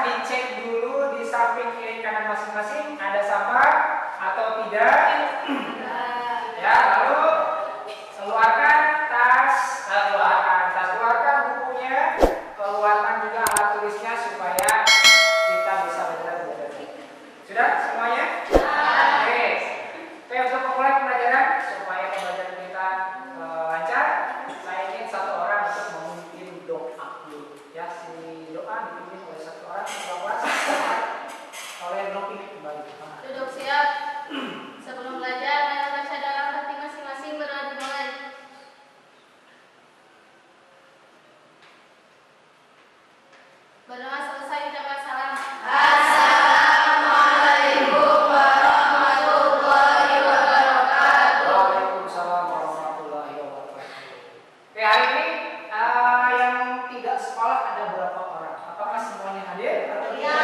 dicek dulu di samping kiri kanan masing-masing ada sampah atau tidak. Ya, lalu keluarkan keluarkan bukunya, keluarkan juga alat tulisnya supaya kita bisa belajar. Sudah semuanya? Oke. Oke, untuk memulai pembelajaran supaya pembelajaran kita lancar, saya ingin satu orang untuk memimpin doa dulu. Ya, si doa dipimpin oleh satu orang, oleh Nopi kembali. Duduk siap. Sebelum belajar, mari baca dalam hati masing-masing, berdoa dimulai. Berdoa selesai ucapkan salam. Assalamualaikum warahmatullahi wabarakatuh. Waalaikumsalam warahmatullahi wabarakatuh. Oke, hari ini yang tidak sekolah ada berapa orang? Apakah semuanya hadir? Ya.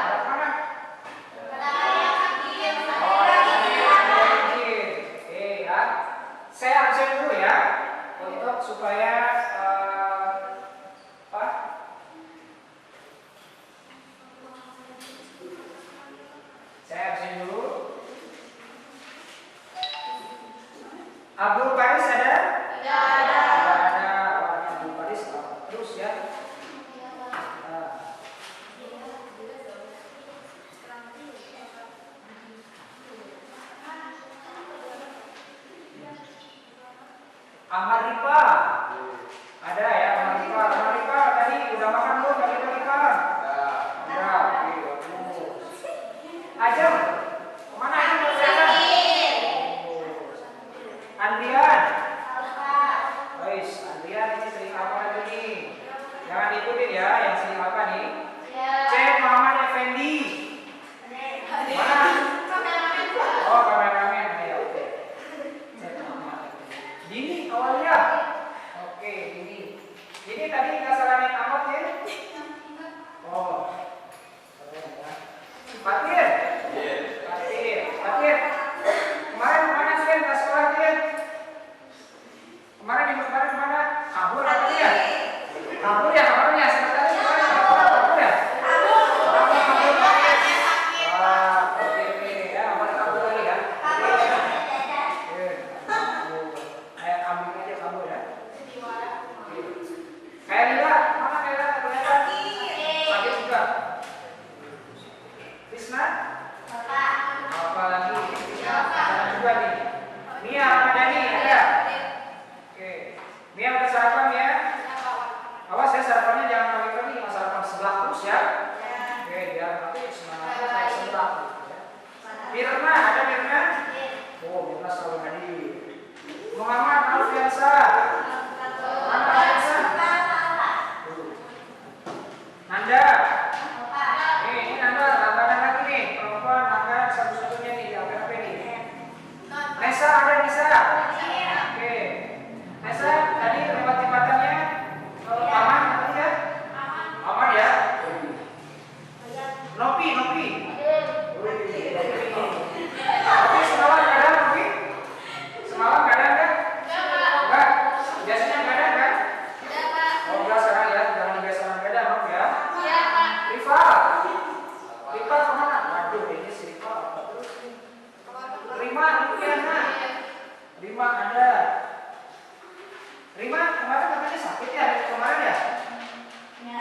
Berapa orang? Saya absen dulu ya untuk supaya saya absen dulu. Abdul Paris ada? Tidak ada. Tidak ada. Orang Abdul Paris terus ya. Ahmad Rifa ada ya? Ahmad Rifa tadi udah makan belum? Tadi Rifa udah. Ajam kemana Ajam? Andrian guys, Andrian ini sering apa lagi nih? Jangan ikutin ya yang sering apa nih? Cek Muhammad Effendi mana? Oh, kameramen ya, oke. Cek Muhammad Dini awalnya. Oke, Dini tadi nggak salamin Ahmad ya? Oh, keren ya. Fatir. Fatir. Kemarin mana sih nggak sekolah dia? Kemarin mana? Kabur apa dia? Kabur ya kabarnya. Sebentar kemarin kabur ya? Kabur lagi. Wah, oke. Ya, mana kabur lagi ya? Kayak kambing aja kabur ya. Kayak Lila, mana kayak Lila? Ternyata sakit juga. Krisna? Apa lagi? Ada juga nih. Mia sama Dani ada? Oke. Mia udah sarapan ya? Awas ya sarapannya jangan kali-kali sarapan sebelah terus ya. Oke, biar nanti semangatnya kayak sebelah. Mirna, ada Mirna? Oh, Mirna selalu hadir. Muhammad Alfiansa. Mana Alfiansa? Nanda. Ini Nanda, langganan lagi nih. Perempuan langganan satu-satunya nih di APP nih. Nesa ada Nisa? Oke. Nesa tadi lewat jembatannya aman tadi ya? Aman ya? Nopi. Nopi semalam nggak ada Nopi? Semalam nggak ada kan? Enggak. Biasanya nggak ada kan? Oh enggak sekarang ya, jangan biasa nggak ada Nopi ya? Rifa kemana? Waduh ini si Rifa apa terus nih? Rima ada. Rima kemarin katanya sakit ya? Kemarin ya?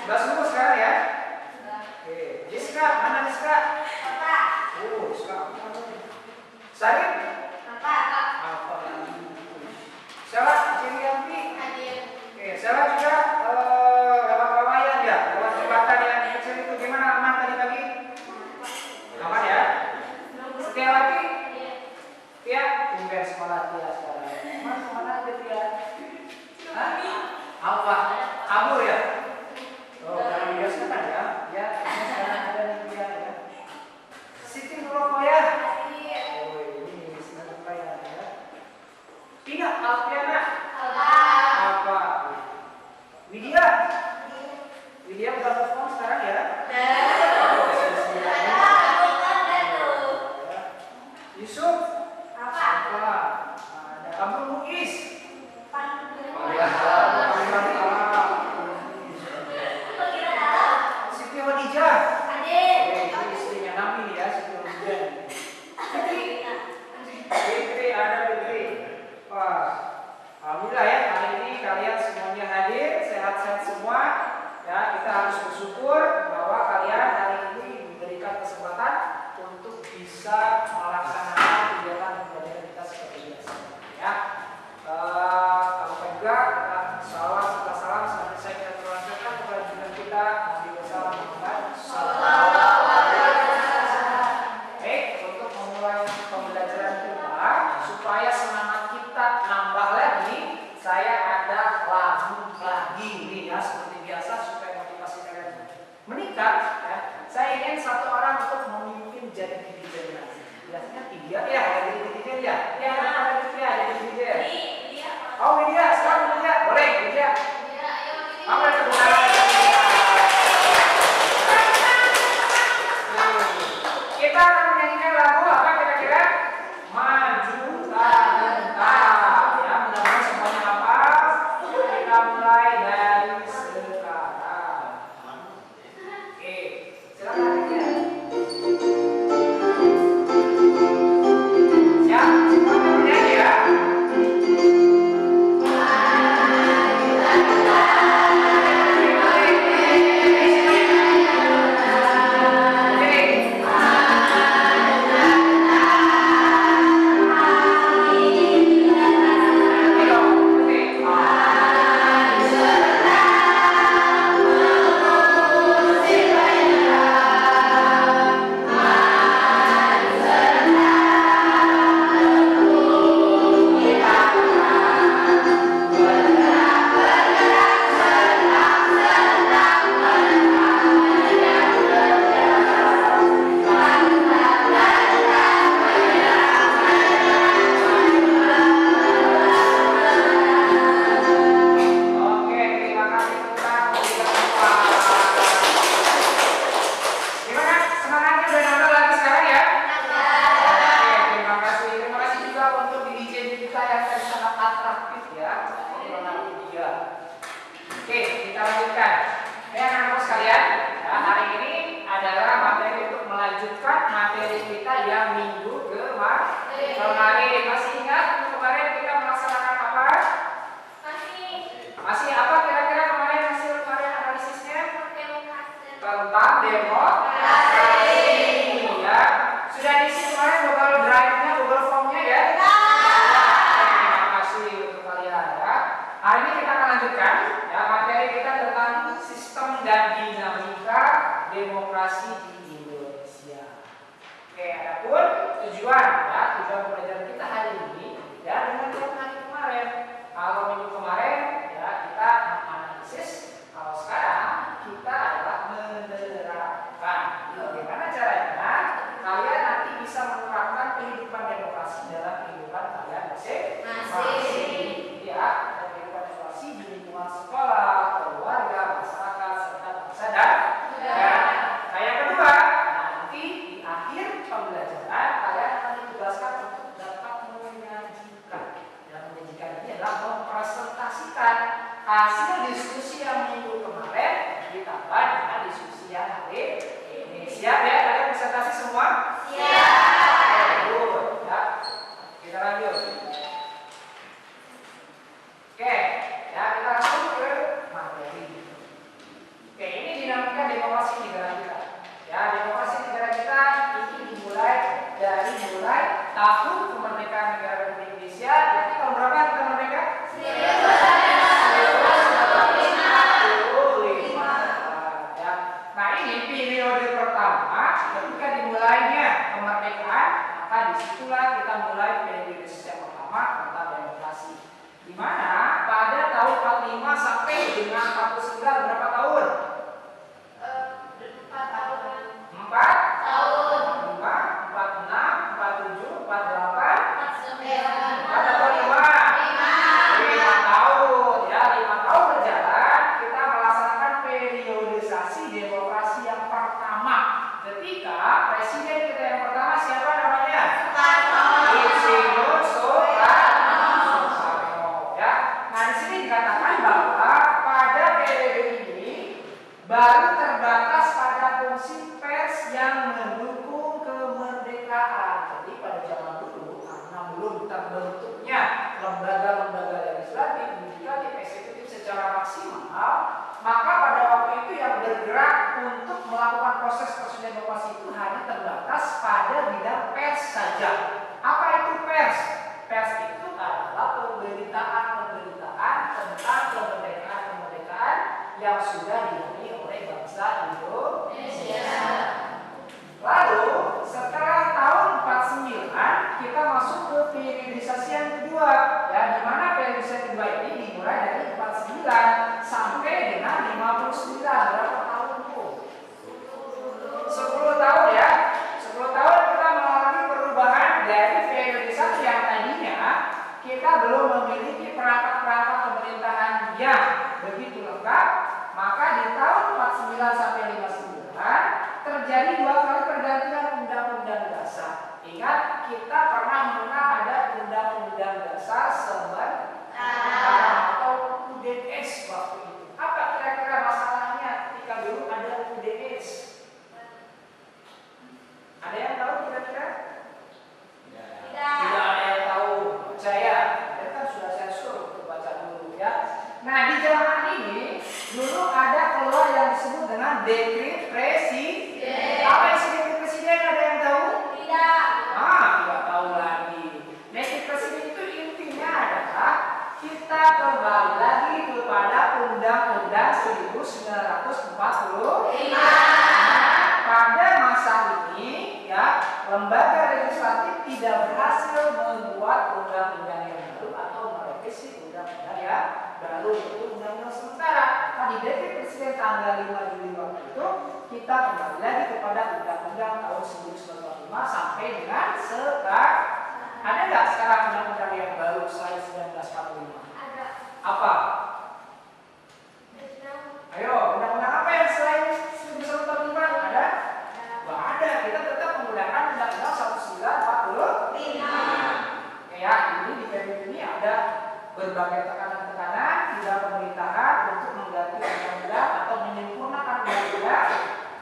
Udah sembuh sekarang ya? Oke. Jessica, mana Jessica? Jessica Sarip? Apa lagi? Sela, Cirianti? Oke, Sela juga lewat Rawayan ya? Lewat jembatan yang kecil itu gimana? Aman tadi pagi? Aman ya? Setia lagi? Tia? Tinggal sekolah Tia sekarang. Mas, kemana aja Tia? Hah? Apa? Kabur ya? Oh, jangan biasakan ya? Ya, sekarang ada nih Tia ya. Siti Nuroko ya? Oh, ini Siti Nuroko ya? Tina, Alfiana? Apa? Widya? Widya udah telepon sekarang ya? Yusuf? Apa? Ada kamu Mukis? Siti demokrasi. Di mana pada tahun 45 sampai dengan 49 berapa tahun? 4 tahun. 4 Tahun. 5, 46, 47, 48, 49. 4 atau 5? 5 tahun ya, 5 tahun berjalan kita melaksanakan periodisasi demokrasi yang pertama ketika presiden kita yang pertama siapa namanya? Insinyur Soekarno ya. Nah di sini dikatakan bahwa pada periode ini baru terbatas pada fungsi pers yang mendukung kemerdekaan. Jadi pada zaman dulu karena belum terbentuknya lembaga-lembaga legislatif, yudikatif, eksekutif secara maksimal, maka pada waktu itu yang bergerak untuk melakukan proses demokrasi itu hanya terbatas pada bidang pers saja. Apa itu pers? Pers itu adalah pemberitaan tentang kemerdekaan yang sudah diraih oleh bangsa Indonesia. Lalu setelah tahun 49 kita masuk ke periodisasi yang kedua ya, di mana periodisasi kedua ini dimulai dari 49 sampai dengan 59. Berapa tahun itu? 10 tahun ya. 10 tahun kita mengalami perubahan dari periodisasi yang tadinya kita belum memiliki perangkat-perangkat pemerintahan yang begitu lengkap, maka di tahun 49 sampai 59 terjadi 2 kali pergantian undang-undang dasar. Ingat, kita pernah mengenal ada undang-undang dasar atau UDS waktu itu. Apa kira-kira masalahnya ketika dulu ada UDS? Ada yang tahu kira-kira? Tidak ada yang tahu. Percaya? Itu kan sudah saya suruh untuk baca dulu ya. Nah di zaman ini dulu ada keluar yang disebut dengan dekret presiden. Apa isi dekret presiden? Ada yang tahu? Tidak. Tidak tahu lagi. Dekret presiden itu intinya adalah kita kembali lagi kepada Undang-Undang 1945. Pada masa ini ya, lembaga legislatif tidak berhasil membuat undang-undang yang baru atau merevisi undang-undang yang baru, itu undang-undang sementara. Di dekret presiden tanggal 5 Juli waktu itu kita kembali lagi kepada undang-undang tahun 1945 sampai dengan sekarang. Ada nggak sekarang undang-undang yang baru selain 1945? Ada. Apa? Ayo, undang-undang apa yang selain 1945? Ada? Nggak ada. Kita tetap menggunakan undang-undang 1945. Ya, ini di periode ini ada berbagai tekanan-tekanan di dalam pemerintahan untuk mengganti undang-undang atau menyempurnakan undang-undang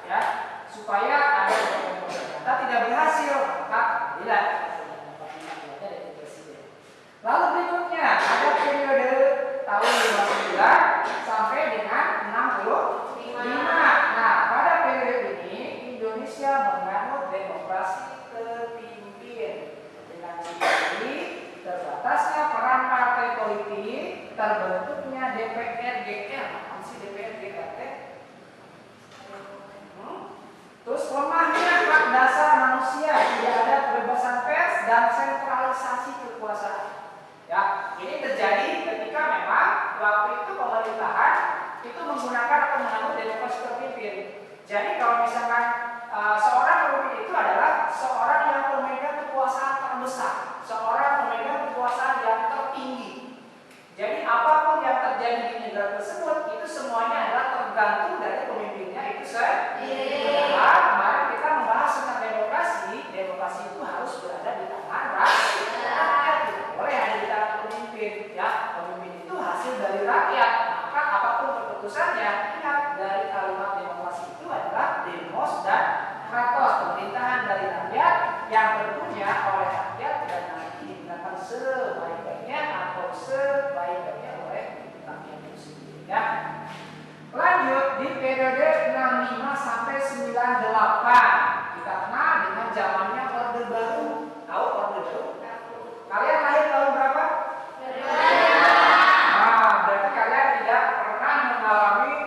ya, supaya ada ternyata tidak berhasil, maka bila lalu berikutnya ada periode tahun 59 sampai dengan 65. Nah, pada periode ini Indonesia menganut demokrasi terpimpin dengan ciri terbatasnya peran partai politik, terbentuknya DPR-GR. Apa sih DPR-GR? Terus lemahnya hak dasar manusia, tidak ada kebebasan pers dan sentralisasi kekuasaan. Ya, ini terjadi ketika memang waktu itu pemerintahan itu menggunakan atau menganut demokrasi terpimpin. Jadi kalau misalkan seorang pemimpin itu adalah seorang yang pemegang kekuasaan terbesar, seorang pemegang kekuasaan yang tertinggi. Jadi apapun yang terjadi di negara tersebut itu semuanya adalah tergantung dari pemimpinnya itu sendiri. Kemarin kita membahas tentang demokrasi, demokrasi itu harus berada di tangan rakyat, tidak boleh hanya di tangan pemimpin. Ya, pemimpin itu hasil dari rakyat. Maka apapun keputusannya, ingat dari kalimat demokrasi itu adalah demos dan kratos, pemerintahan dari rakyat yang berpunya oleh rakyat dan nanti digunakan sebaik-baiknya atau sebaik-baiknya oleh rakyat itu sendiri. Ya. Lanjut di periode 65 sampai 98 kita kenal dengan zamannya Orde Baru. Tahu Orde Baru? Kalian lahir tahun berapa? Nah, berarti kalian tidak pernah mengalami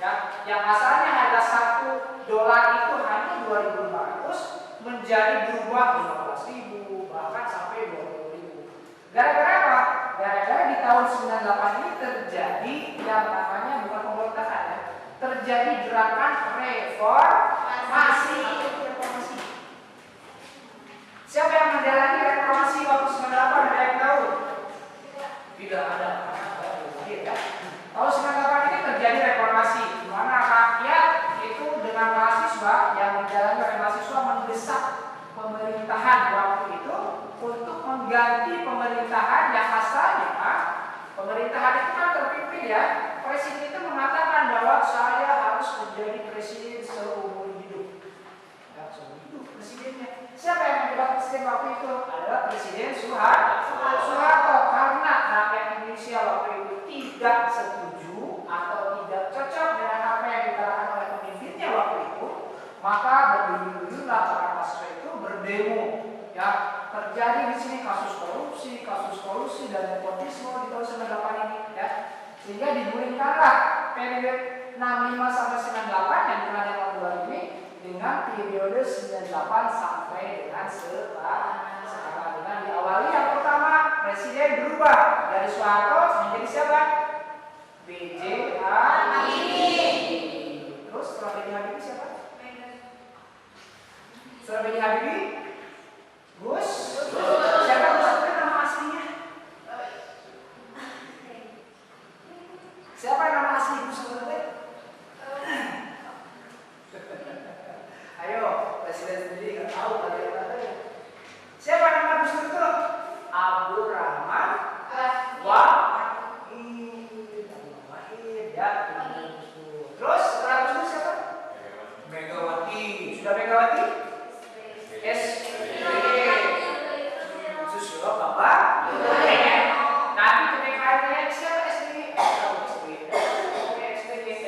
Ya, yang asalnya harga $1 itu hanya 2.500 menjadi berubah 15.000 bahkan sampai 20.000. Gara-gara apa? Gara-gara di tahun 98 ini terjadi yang namanya bukan pemberontakan ya, terjadi gerakan reformasi. Siapa yang menjalani reformasi waktu 98? Ada yang tahu? Tidak ada. Ya. Tahun 98 ini terjadi reformasi, di mana rakyat itu dengan mahasiswa yang menjalani mahasiswa mendesak pemerintahan waktu itu untuk mengganti pemerintahan yang asalnya pemerintahan itu kan terpimpin ya, presiden itu mengatakan bahwa saya harus menjadi presiden seumur hidup. Ya, seumur hidup presidennya. Siapa yang menjabat presiden waktu itu? Adalah Presiden Soeharto, karena rakyat Indonesia waktu itu tidak setuju atau tidak cocok dengan apa yang dikatakan oleh pemimpinnya waktu itu, maka berduyun-duyunlah para mahasiswa itu berdemo. Ya, terjadi di sini kasus korupsi dan nepotisme di tahun 98 ini ya. Sehingga digulingkanlah periode 65 sampai 98 yang dimana tahun 2000 ini dengan periode 98 sampai dengan sekarang dengan diawali yang pertama presiden berubah dari Soeharto menjadi siapa? B.J. Habibie. Terus setelah B.J. Habibie siapa? Setelah B.J. Habibie Gus. Siapa Gus nama aslinya? Siapa nama asli Gus Dur? Ayo, presiden sendiri nggak tahu kalian. Siapa nama Gus Dur itu? Abdul Rahman Wahid. Ya, terus setelah Gus Dur siapa? Megawati. Sudah Megawati? Susilo Bapak. Nanti ketika siapa SBY?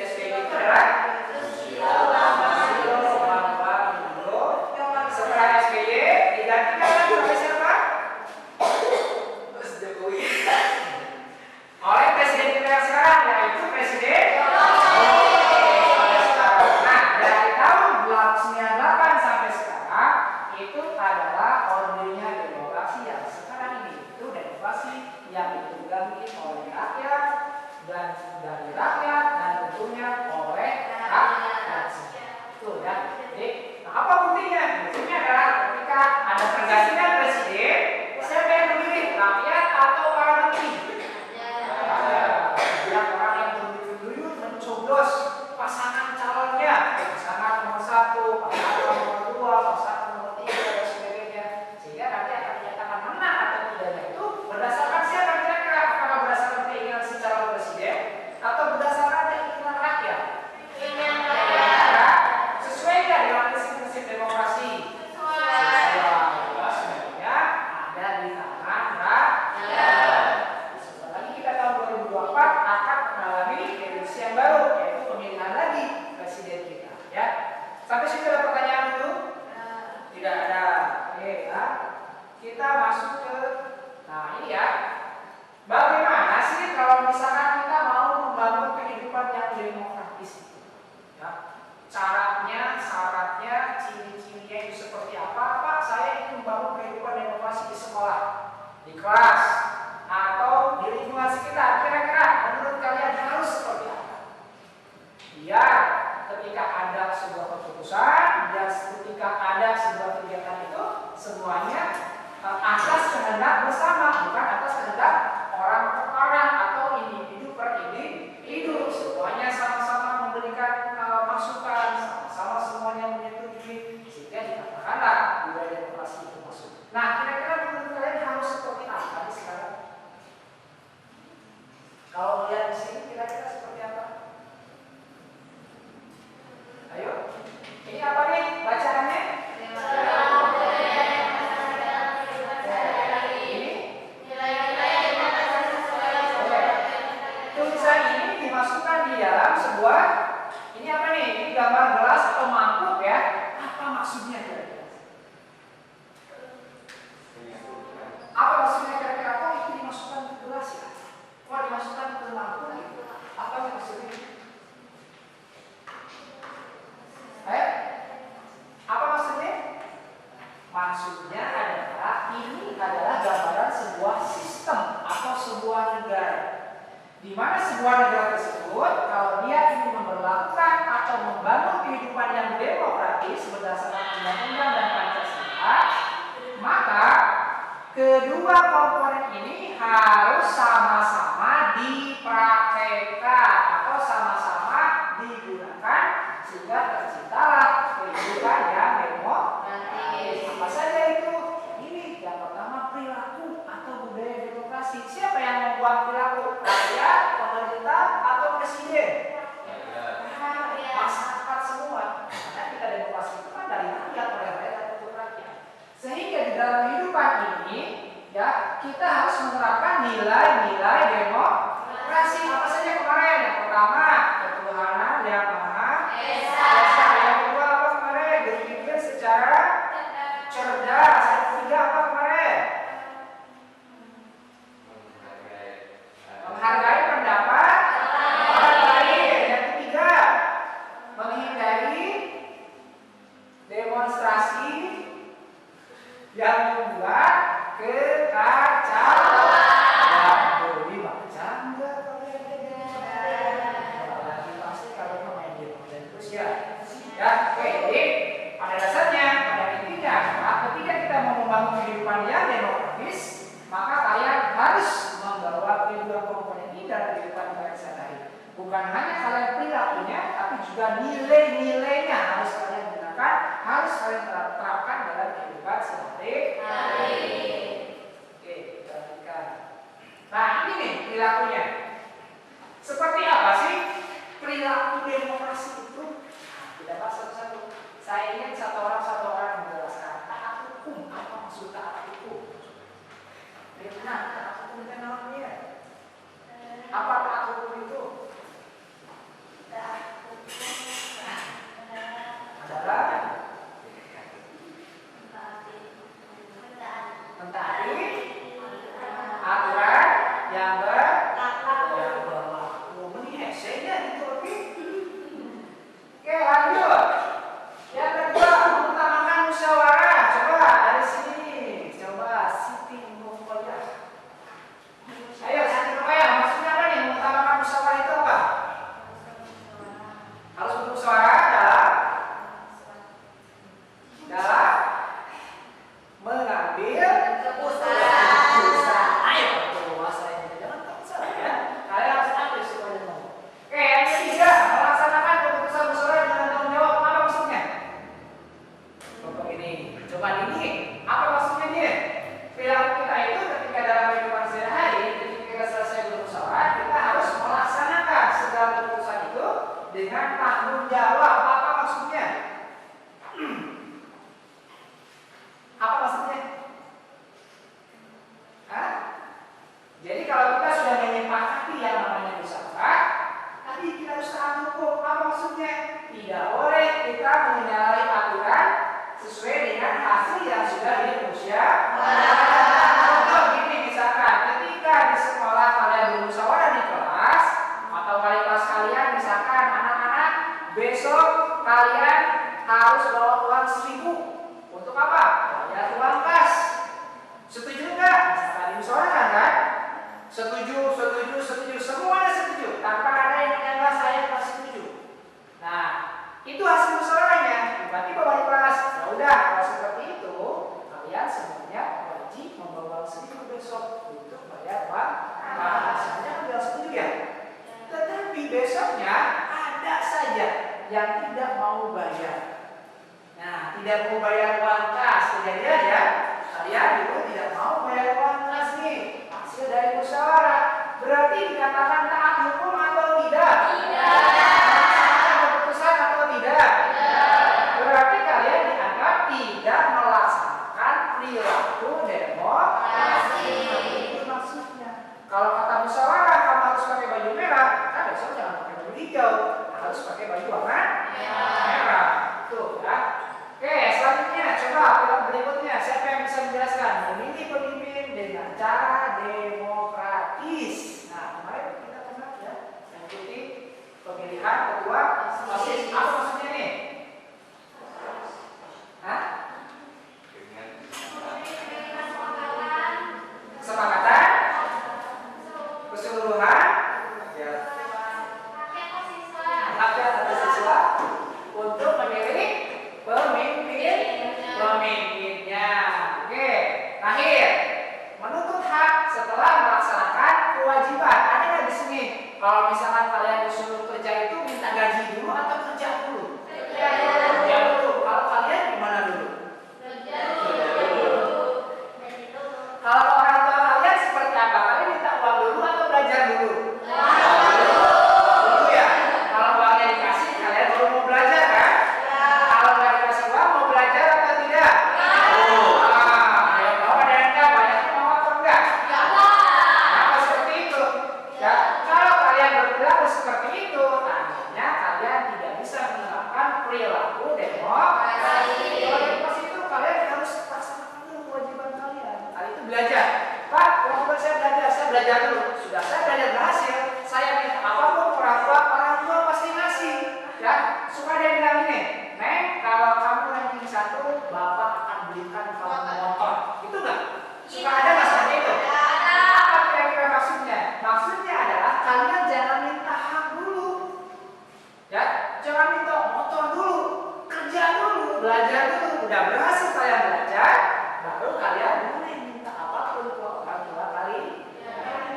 SBY itu adalah setelah SBY digantikan lagi oleh siapa? Jokowi. Oleh presiden kita yang sekarang, yaitu Presiden Nah, dari tahun 98 sampai sekarang itu adalah ordernya demokrasi yang sekarang ini. Itu demokrasi yang ditunggangi oleh rakyat dan dari rakyat dan tentunya oleh rakyat. Itu ya. Jadi, apa buktinya? Buktinya adalah ketika ada pergantian presiden, siapa yang memilih? Rakyat atau para menteri? Yang orang yang berduyun-duyun mencoblos pasangan calonnya, pasangan nomor 1, pasangan nomor 2, pasangan nomor 3 dan sebagainya, sehingga nanti akan dinyatakan menang atau tidaknya itu berdasarkan siapa kira-kira? Apakah berdasarkan keinginan si calon presiden atau berdasarkan keinginan rakyat? Sesuai nggak dengan prinsip-prinsip demokrasi? Sebenarnya ada di tangan rakyat. Sebentar lagi kita tahun 2024 akan mengalami revolusi yang baru, yaitu pemilihan lagi presiden kita. Ya, sampai situ ada pertanyaan dulu? Tidak ada. Oke, ya. Kita masuk ke, nah ini ya. Bagaimana sih kalau misalkan kita mau membangun kehidupan yang demokratis? Ya, caranya, syaratnya, ciri-cirinya itu seperti apa? Pak, saya ingin membangun kehidupan demokrasi di sekolah, di kelas, atau di lingkungan sekitar. Kira-kira menurut kalian harus seperti apa? Biar ketika ada sebuah keputusan dan ketika ada sebuah kegiatan itu semuanya atas kehendak bersama, bukan atas kehendak orang per orang atau individu per individu. Semuanya sama-sama memberikan masukan, sama-sama semuanya menyetujui, sehingga dikatakanlah budaya demokrasi itu masuk. Nah, kira-kira menurut kalian harus seperti apa nih sekarang? Kalau melihat di sini kira-kira seperti apa? Ayo, ini apa nih bacaannya? Tulisan ini dimasukkan di dalam sebuah, ini apa nih? Ini gambar gelas atau mangkuk ya? Apa maksudnya kira-kira? Apa maksudnya kira-kira? Kok itu dimasukkan ke gelas ya? Kok dimasukkan ke mangkuk? Apa maksudnya? Di mana sebuah negara tersebut kalau dia ingin memperlakukan atau membangun kehidupan yang demokratis berdasarkan undang-undang dan Pancasila, maka kedua komponen ini harus sama-sama dipraktekkan atau sama-sama digunakan sehingga terciptalah kehidupan yang demokratis. Apa saja itu? Ini yang pertama, perilaku atau budaya demokrasi. Siapa yang membuat perilaku? Rakyat, pemerintah, atau presiden? Masyarakat semua. Karena kita demokrasi itu kan dari rakyat, oleh rakyat untuk rakyat. Sehingga di dalam kehidupan ini, ya, kita harus menerapkan nilai-nilai demokrasi. Apa saja kemarin? Yang pertama, ketuhanan yang maha esa. Yang kedua apa kemarin? Berpikir secara cerdas. Yang ketiga apa kemarin? Menghargai pendapat orang lain. Yang ketiga, menghindari demonstrasi yang membuat kekacauan. Boleh baca enggak lagi pasti kalau mau main game terus ya. Ya, oke. Jadi pada dasarnya, pada intinya, ketika kita mau membangun kehidupan yang demokratis, maka kalian harus membawa kedua komponen ini dalam kehidupan kalian sehari-hari. Bukan hanya kalian perilakunya, tapi juga nilai-nilainya harus kalian gunakan, harus kalian terapkan dalam kehidupan sehari-hari. Oke, kita lihat. Nah, ini nih perilakunya. Seperti apa sih perilaku demokrasi itu? Kita bahas satu-satu. Saya ingin satu orang menjelaskan taat hukum. Apa maksud taat hukum? Bagaimana taat hukum itu namanya? Apa taat hukum itu? Adalah mentaati aturan yang berlaku. Menihesenya itu lebih. Oke, lanjut. Yang kedua, mengutamakan musyawarah. Coba dari sini, coba Siti Nukoya. Ayo Siti Nukoya, maksudnya apa nih? Mengutamakan musyawarah itu apa? Harus bermusyawarah dalam mengambil keputusan. Ayo, saya jangan takut salah ya. Kalian harus ambil semuanya. Oke, yang ketiga, melaksanakan keputusan musyawarah dengan tanggung jawab. Apa maksudnya? Contoh ini, coba ini. Apa maksudnya dia? Perilaku kita itu ketika dalam kehidupan sehari-hari, ketika kita selesai bermusyawarah, kita harus melaksanakan segala keputusan itu dengan tanggung jawab. Apa maksudnya? Apa maksudnya? Hah? Jadi kalau kita sudah menyepakati yang namanya musyawarah, tadi kita harus taat hukum. Apa maksudnya? Tidak boleh kita menyalahi aturan sesuai dengan hasil yang sudah dimusyawarahkan. Contoh gini misalkan, ketika di sekolah kalian bermusyawarah di kelas, atau wali kelas kalian misalkan, anak-anak besok kalian harus bawa uang 1.000. Untuk apa? Bayar uang kas. Setuju nggak? Misalkan dimusyawarahkan kan? Setuju. Semuanya setuju. Tanpa ada yang menyangka saya nggak setuju. Nah, itu hasil musyawarahnya. Tiba-tiba wali kelas, ya udah kalau seperti itu, kalian semuanya wajib membawa 1.000 besok untuk bayar uang kas. Semuanya udah setuju ya? Tetapi besoknya ada saja yang tidak mau bayar. Nah, tidak mau bayar uang kas, kejadian ya, kalian dulu tidak mau bayar uang kas nih, hasil dari musyawarah. Berarti dikatakan taat hukum atau tidak? Tidak. Melaksanakan keputusan atau tidak? Tidak. Berarti kalian dianggap tidak melaksanakan perilaku demokrasi. Itu maksudnya. Kalau kata musyawarah kamu harus pakai baju merah, kan besok jangan pakai baju hijau, harus pakai baju warna merah. Tuh ya. Oke, selanjutnya coba film berikutnya. Siapa yang bisa menjelaskan? Memilih pemimpin dengan cara demokratis. Nah, kemarin kita pernah ya mengikuti pemilihan ketua OSIS. Apa maksudnya nih? Hah? Kesepakatan, keseluruhan, untuk memilih pemimpinnya. Oke, terakhir, menuntut hak setelah melaksanakan kewajiban. Ada nggak di sini? Kalau misalkan kalian disuruh kerja itu minta gaji dulu atau kerja dulu? Kerja dulu. Kalau kalian gimana dulu? Kerja dulu. Kalau orang tua kalian seperti apa? Kalian minta uang dulu atau belajar dulu? Dulu ya. Kalau uangnya dikasih, kalian baru mau belajar kan? Kalau nggak dikasih uang, mau belajar atau tidak? Ada yang mau, ada yang enggak. Banyak yang mau atau enggak? Kenapa seperti itu? Ya, kalau kalian berperilaku seperti itu, tandanya kalian tidak bisa menerapkan perilaku demokrasi. Kalau demokrasi itu kalian harus laksanakan dulu kewajiban kalian. Hal itu belajar. Pak, kewajiban saya belajar dulu. Sudah saya belajar berhasil, saya minta apapun orang tua pasti ngasih. Ya, suka dia bilang ini, Neng, kalau kamu ranking 1, Bapak akan belikan kamu motor. Itu enggak? Suka ada nggak seperti itu? Apa kira-kira maksudnya? Maksudnya adalah kalian jangan minta hak dulu. Ya, jangan minta motor dulu. Kerja dulu, belajar dulu. Udah berhasil kalian belajar, baru kalian boleh minta apapun ke orang tua kalian.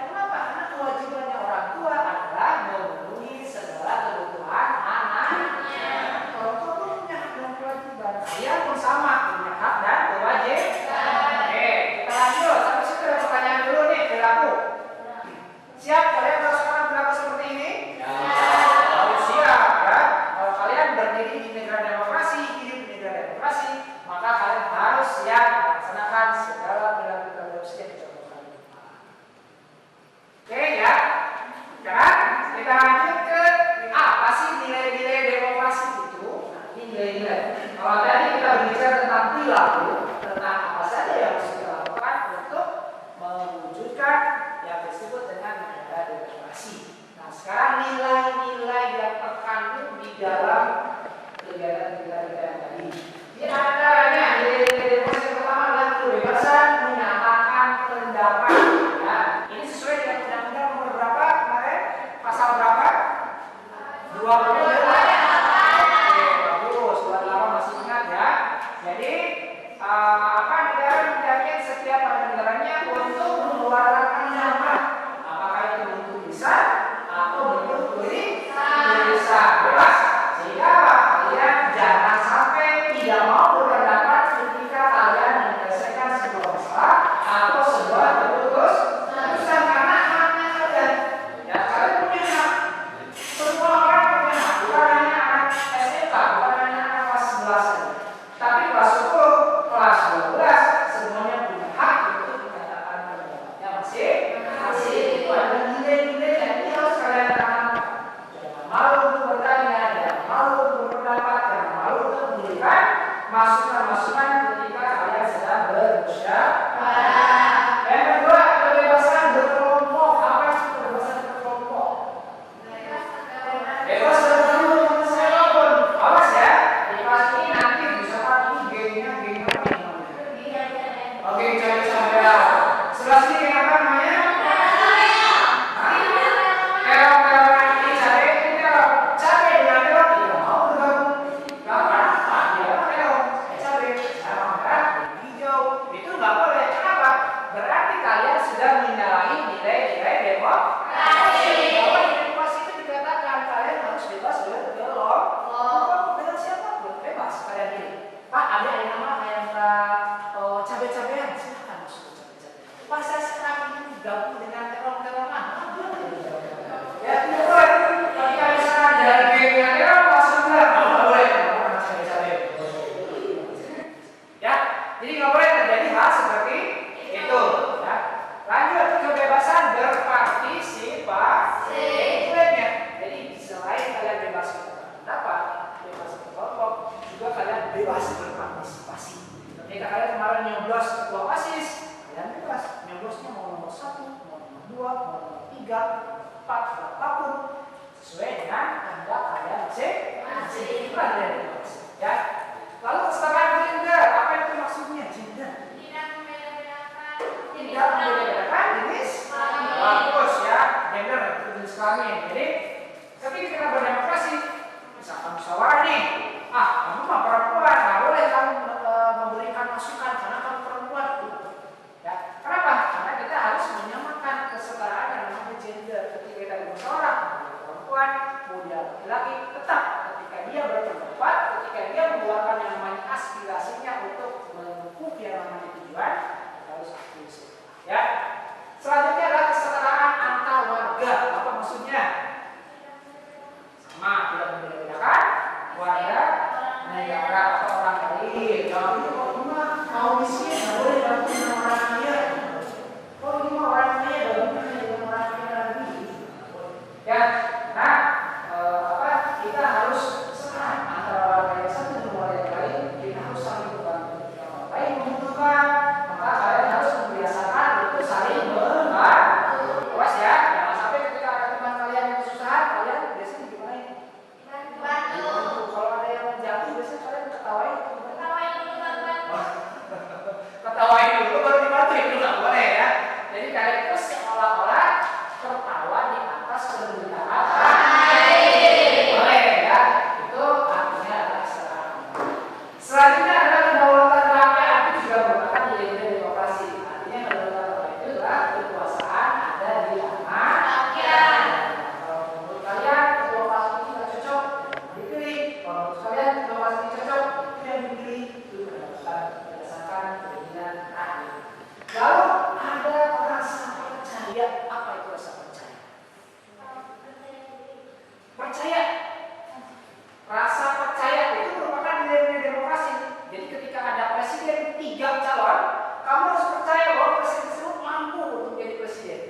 Kenapa? Karena kewajibannya orang tua adalah memenuhi segala kebutuhan anaknya. Orang tua pun punya hak dan kewajiban. Kalian pun sama punya hak dan kewajiban. Oke, kita lanjut. Sampai situ ada pertanyaan dulu nih, perilaku. Siap kalian kalau sekarang perilaku seperti ini? Harus siap ya. Kalau kalian berdiri di negara demokrasi, hidup di negara demokrasi, maka kalian harus siap melaksanakan segala perilaku yang dicontohkan. Oke ya. Sekarang kita lanjut ke apa sih nilai-nilai demokrasi itu? Nah, ini nilai-nilai. Kalau tadi kita berbicara tentang perilaku, tentang apa saja yang harus kita lakukan untuk mewujudkan yang disebut dengan negara demokrasi. Nah, sekarang nilai-nilai yang terkandung di dalam kegiatan-kegiatan yang tadi. Di antaranya nilai-nilai demokrasi yang pertama adalah kebebasan menyatakan pendapat. Ya, ini sesuai dengan Undang-Undang nomor berapa kemarin? Pasal berapa? 28. Oke, bagus. 28 masih ingat ya. Jadi negara menjamin setiap negaranya untuk mengeluarkan pendapat. Apakah itu bentuk lisan atau bentuk tulisan? Bebas. Sehingga kalian jangan sampai tidak mau berpendapat ketika kalian menyelesaikan sebuah masalah atau sebuah keputusan karena haknya kalian. Ya, kalian punya hak. Semua orang punya hak. Bukan hanya anak SMK, bukan hanya anak kelas 11 saja. Tapi kelas 10, kelas 12 semuanya punya hak untuk dikatakan pendapatnya masih. Itu ada nilai-nilai yang ini harus kalian tanamkan. Jangan malu untuk bertanya, jangan malu untuk berpendapat, jangan malu untuk memberikan masukan-masukan ketika kalian sedang bermusyawarah. Yang kedua, kebebasan berkelompok. Apa itu kebebasan berkelompok? Bebas berkelompok siapapun. Awas ya, di kelas ini nanti misalkan ini gengnya geng apa namanya? Oke, cabai. Sebelah sini geng apa namanya? Terong ini cabai, ini terong. Cabai dengan terong tidak mau bergabung. Karena dia terong, cabai, sama merah, hijau. Itu nggak boleh. Kenapa? Berarti kalian sudah menyalahi nilai-nilai demokrasi. Bahwa di demokrasi itu dikatakan kalian harus bebas berkelompok dengan siapapun, bebas kalian ini. Pak, ada yang nama kayak cabai-cabean, silakan masuk ke cabai-cabean. Pak, saya sekarang ingin gabung dengan terong-terongan. Ya, tidak boleh. Ketika misalnya dari gengnya terong masuk ke nggak boleh. Karena cabai-cabai. Ya, jadi nggak boleh terjadi hal seperti itu. Ya. Lanjut, kebebasan berpartisipasi. Nilainya. Jadi selain kalian bebas berpendapat, bebas berkelompok, juga kalian bebas berpartisipasi. Ketika kalian kemarin nyoblos ketua OSIS, kalian bebas. Nyoblosnya mau nomor 1, mau nomor 2, mau nomor 3, 4, berapapun sesuai dengan kehendak kalian masing-masing. Itu adalah demokrasi. Ya. Lalu kesetaraan gender, apa itu maksudnya gender? Tidak membeda-bedakan jenis bagus ya, gender itu jenis kelamin. Jadi ketika kita berdemokrasi, misalkan harus serah antara olahraga yang satu dengan olahraga yang lain. Kita harus saling membantu. Yang orang lain membutuhkan, maka kalian harus membiasakan untuk saling membantu. Awas ya, jangan sampai ketika ada teman kalian yang kesusahan, kalian biasanya gimana? Bantu. Kalau ada yang jatuh, biasanya kalian ketawain. Ketawain dulu baru dibantu, itu nggak boleh ya. Jadi kalian itu seolah-olah tertawa di atas penderitaan. Boleh ya, itu artinya adalah serang. Selanjutnya adalah kedaulatan rakyat, itu juga merupakan nilai-nilai demokrasi. Artinya kedaulatan rakyat itu adalah kekuasaan ada di tangan rakyat. Kalau menurut kalian ketua fraksi ini tidak cocok, dipilih. Kalau menurut kalian ketua fraksi ini cocok, itu yang dipilih. Itu kedaulatan berdasarkan keinginan rakyat. Lalu ada rasa percaya. Apa itu rasa percaya? Percaya. Rasa percaya itu merupakan nilai-nilai demokrasi. Jadi ketika ada presiden 3 calon, kamu harus percaya bahwa presiden tersebut mampu untuk jadi presiden.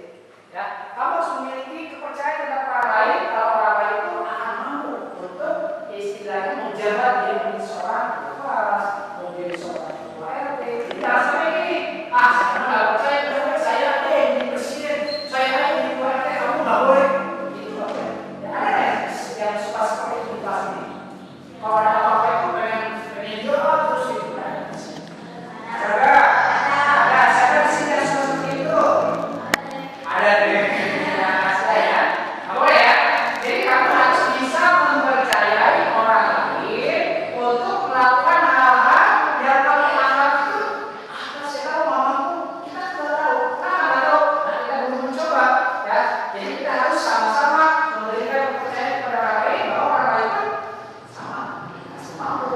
Ya, kamu harus memiliki kepercayaan terhadap orang lain kalau orang lain itu akan mampu untuk istilahnya menjabat dia menjadi seorang kepala, menjadi seorang ketua RT. Jangan sampai gini, saya nggak percaya kepada saya yang jadi presiden, saya yang jadi ketua RT, kamu nggak boleh. Gitu loh. Ya ada yang suka seperti itu di kelas ini. Kalau ada apa-apa itu pengen jual terus gitu kan. Ada siapa di sini yang suka seperti itu? Ada deh. Nah, saya nggak boleh ya. Jadi kamu harus bisa mempercayai orang lain untuk melakukan hal-hal yang kamu anggap itu saya tahu mamaku, kita nggak tahu, nggak tahu. Nah, kita belum mencoba ya. Jadi kita harus sama-sama memberikan kepercayaan kepada orang lain bahwa orang lain itu sama, masih mampu.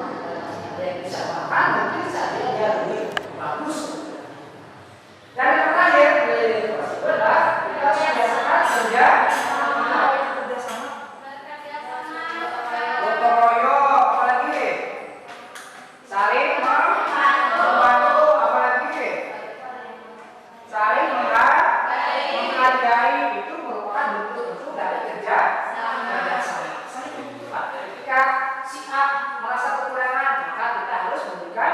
Ada yang bisa makan, mungkin saja dia lebih bagus. Dan yang terakhir dari demokrasi itu adalah kita harus membiasakan kerja sama. Gotong royong, apalagi saling membantu, apalagi saling menghargai. Itu merupakan bentuk-bentuk dari kerja sama. Saling membantu. Ketika si A merasa kekurangan, maka kita harus memberikan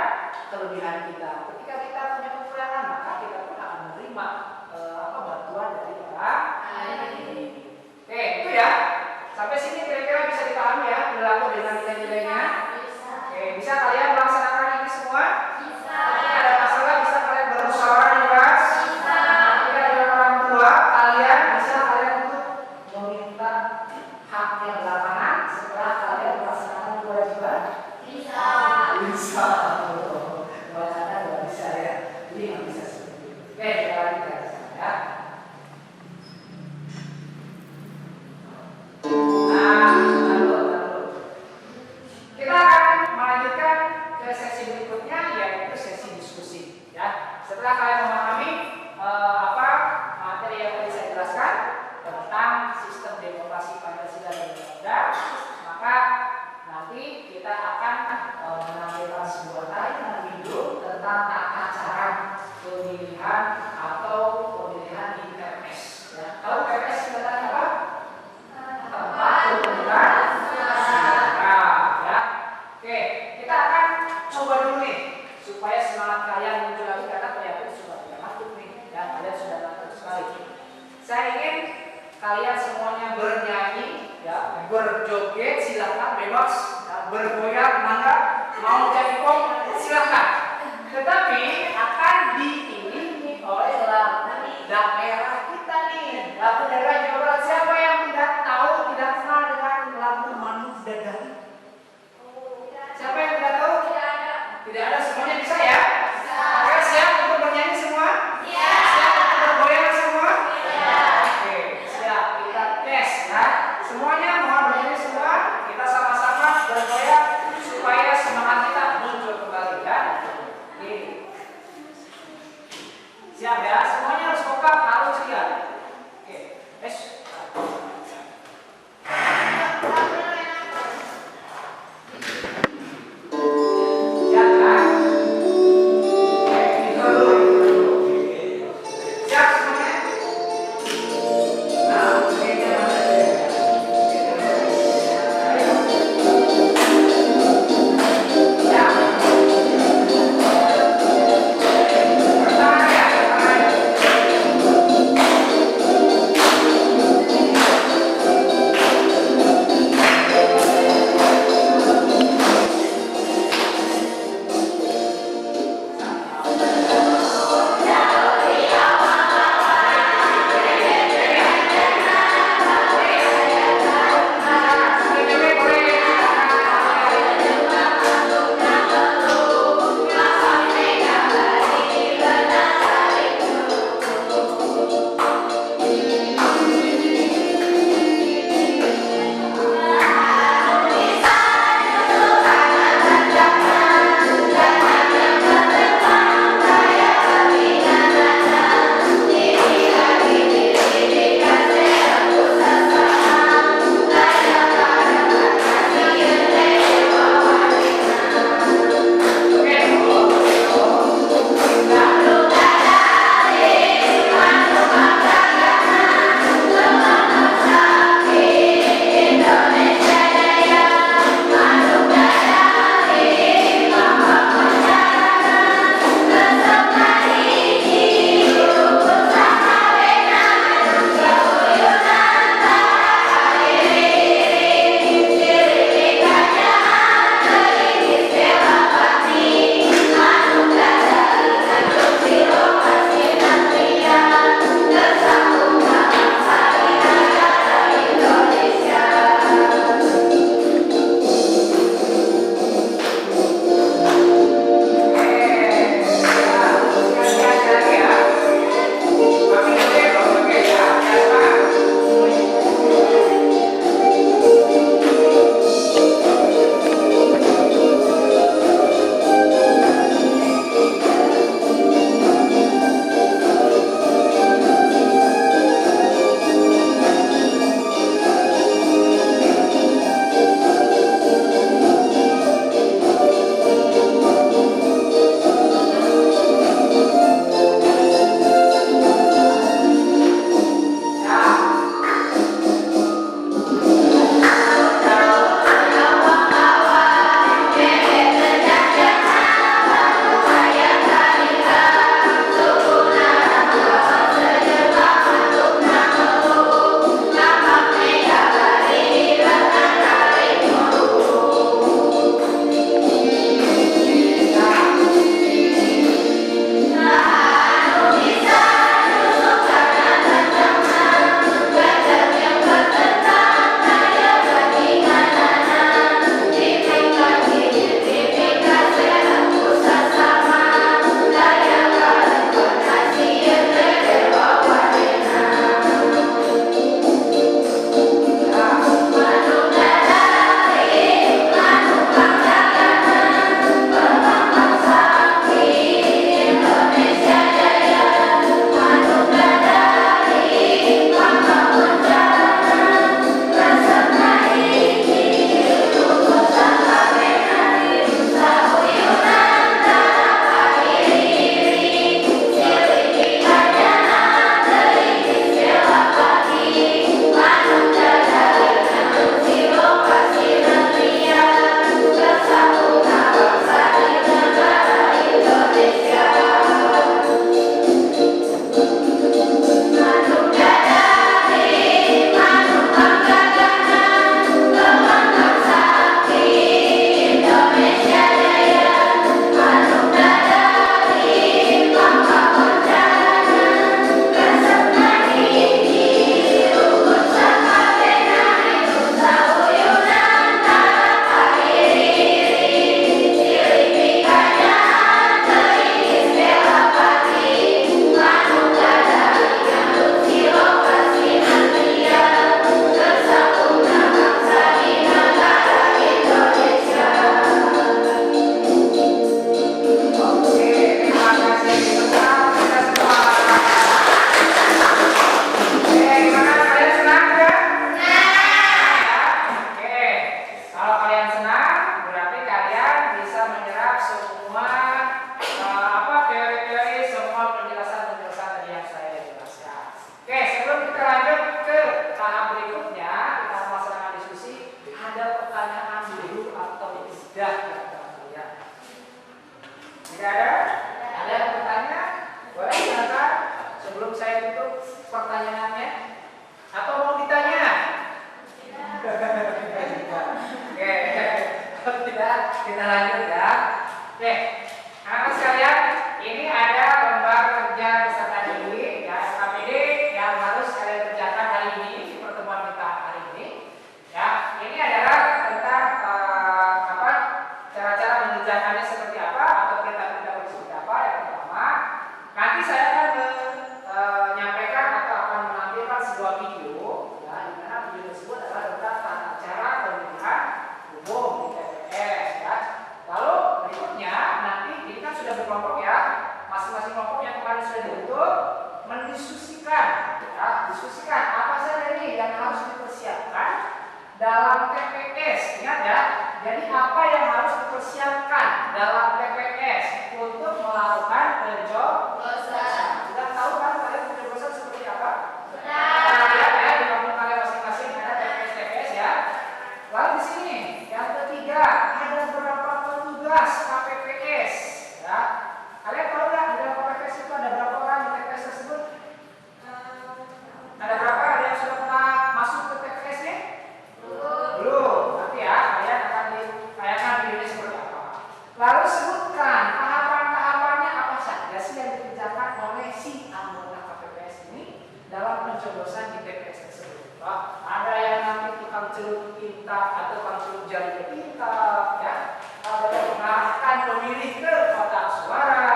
kelebihan kita. Ketika kita punya kekurangan, maka kita pun akan menerima bantuan dari orang lain. Oke, itu ya. Sampai sini kira-kira bisa dipahami ya berlaku dengan nilai-nilainya. Oke, bisa kalian melaksanakan ini semua? Ketika ada masalah bisa kalian bermusyawarah di kelas. Ketika ada orang tua, kalian bisa kalian untuk meminta haknya belakangan setelah kalian melaksanakan kewajiban. Bisa. Bacaan nggak bisa ya. Jadi nggak bisa seperti itu. Oke, kita lanjutkan ya. Kita akan melanjutkan ke sesi berikutnya, yaitu sesi diskusi. Ya, setelah kalian memahami apa materi yang tadi saya jelaskan tentang sistem demokrasi Pancasila dan Undang-Undang, maka nanti kita akan menampilkan sebuah tayangan video tentang tata cara pemilihan atau pemilihan di TPS. Ya, tahu TPS singkatannya apa? Tempat pemilihan suara. Ya. Oke, kita akan coba dulu nih supaya semangat kalian muncul lagi karena kelihatan sudah tidak ngantuk nih. Ya, kalian sudah ngantuk sekali. Saya ingin kalian semuanya bernyanyi, ya, berjoget silakan bebas, ya, bergoyang mangga, mau jadi pop silakan. Tetapi akan diiringi oleh lagu daerah kita nih, lagu daerah Jawa Barat. Siapa yang tidak tahu, tidak kenal dengan lagu Manu Dadari? Siapa yang tidak tahu? Tidak ada, semuanya bisa ya? Oke, siap untuk bernyanyi semua? Siap untuk bergoyang semua? Oke, siap. Kita tes ya. Semuanya mohon bernyanyi semua. Kita sama-sama bergoyang supaya semangat kita muncul kembali ya. Oke. kita lanjut ya. Oke, anak-anak sekalian, ini ada lembar kerja peserta didik ya, KPD yang harus kalian kerjakan hari ini di pertemuan kita hari ini. Ya, ini adalah tentang cara-cara mengerjakannya seperti apa atau kita seperti apa. Yang pertama, nanti saya akan menyampaikan atau akan menampilkan sebuah video ya, di mana video tersebut adalah tentang tata cara pemilihan umum di TPS ya. Lalu berikutnya nanti ini kan sudah berkelompok ya, masing-masing kelompok yang kemarin sudah dibentuk mendiskusikan ya, diskusikan apa saja nih yang harus dipersiapkan dalam TPS. Ingat ya, jadi apa yang harus dipersiapkan dalam TPS untuk melakukan pencoblosan. Sudah tahu kan kalian pencoblosan seperti apa? Nah, ya, di kampung kalian masing-masing ada TPS ya. Lalu di sini yang ketiga ada berapa petugas KPPS ya. Kalian tahu nggak di dalam KPPS itu ada berapa orang di TPS tersebut? Ada berapa? Ada yang sudah pernah masuk ke TPS nih? Belum. Nanti ya kalian akan ditayangkan videonya seperti apa. Lalu sebutkan tahapan-tahapannya apa saja sih yang dikerjakan oleh si anggota KPPS ini dalam pencoblosan di TPS tersebut. Nah, ada yang nanti tukang celup tinta atau tukang celup jari ke tinta, ya. Ada yang mengarahkan pemilih ke kotak suara.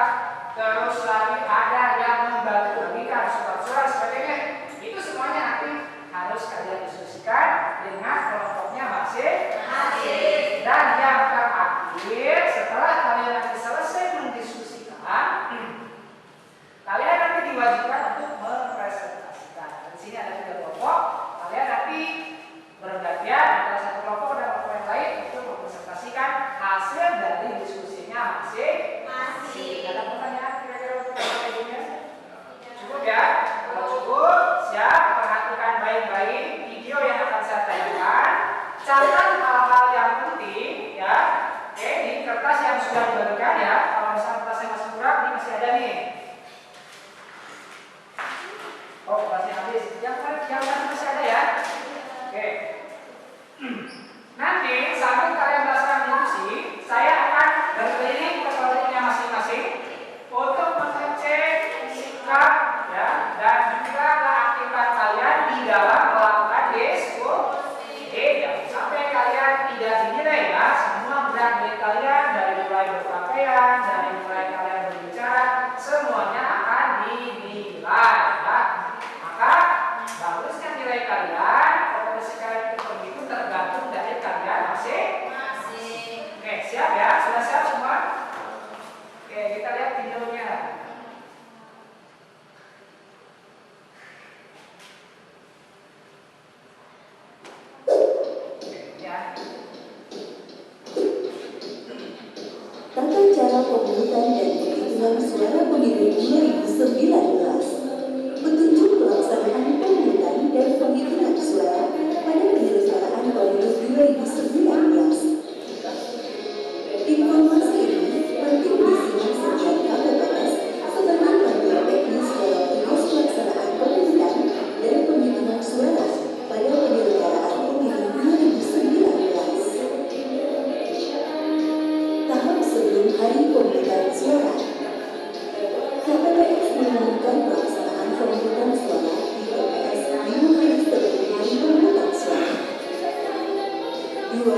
Terus lagi ada yang membantu membagikan surat suara sebagainya. Itu semuanya nanti harus kalian diskusikan dengan kelompoknya masing-masing. Dan yang terakhir, setelah kalian nanti selesai mendiskusikan, kalian nanti diwajibkan untuk mempresentasikan. Di sini ada 3 kelompok. Kalian nanti bergantian antara satu kelompok dan kelompok yang lain untuk mempresentasikan hasil dari diskusinya masing-masing. Ada pertanyaan kira-kira untuk ibunya? Cukup ya? Kalau cukup, siap, perhatikan baik-baik video yang akan saya tayangkan. Catat hal-hal yang penting ya. Oke, di kertas yang sudah dibagikan ya. Kalau misalnya kertasnya masih kurang, ini masih ada nih. Oh, kertasnya habis. Yang tadi masih ada ya. Oke. Nanti sambil kalian melaksanakan diskusi, saya akan berkeliling ke kelompoknya masing-masing untuk mengecek sikap ya dan juga keaktifan kalian di dalam melakukan diskusi. Jangan sampai kalian tidak dinilai ya. Semua berat dari kalian dari mulai berpakaian, dari mulai kalian berbicara, semuanya akan dinilai ya. Maka bagusnya nilai kalian, potensi kalian itu begitu tergantung dari kalian masing-masing. Oke, siap ya? Sudah siap semua? Oke, kita lihat videonya. Tata cara pemungutan dan penghitungan suara pemilu 2019. Petunjuk pelaksanaan pemungutan dan penghitungan suara pada penyelenggaraan pemilu 2019. Informasi ini penting disimak setiap KPPS sebagai panduan teknis dalam tugas pelaksanaan pemungutan dan penghitungan suara pada penyelenggaraan pemilu 2019. Tahap sebelum hari pemungutan suara, KPPS mengumumkan pelaksanaan pemungutan suara di TPS 5 hari sebelum hari pemungutan suara. 2.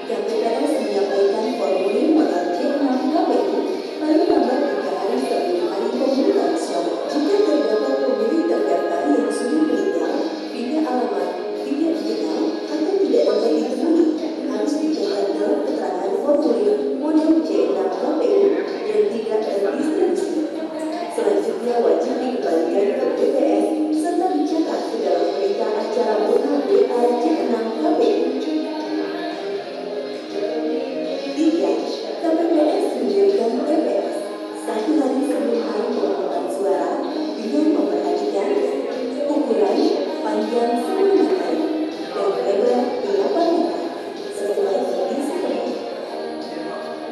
KPPS menyampaikan formulir modal C6 KPU paling lambat 3 hari sebelum hari pemungutan suara. Jika terdapat pemilih terdaftar yang sudah meninggal, pindah alamat, tidak dikenal, atau tidak dapat ditemui, harus dicatat dalam keterangan formulir model C6 KPU yang tidak terdistribusi. Selanjutnya wajib dikembalikan ke TPS serta dicatat ke dalam berita acara BA C6 KPU. 3. KPPS mendirikan TPS 1 hari sebelum hari pemungutan suara dengan memperhatikan ukuran panjang 10 meter dan lebar 8 meter sesuai display.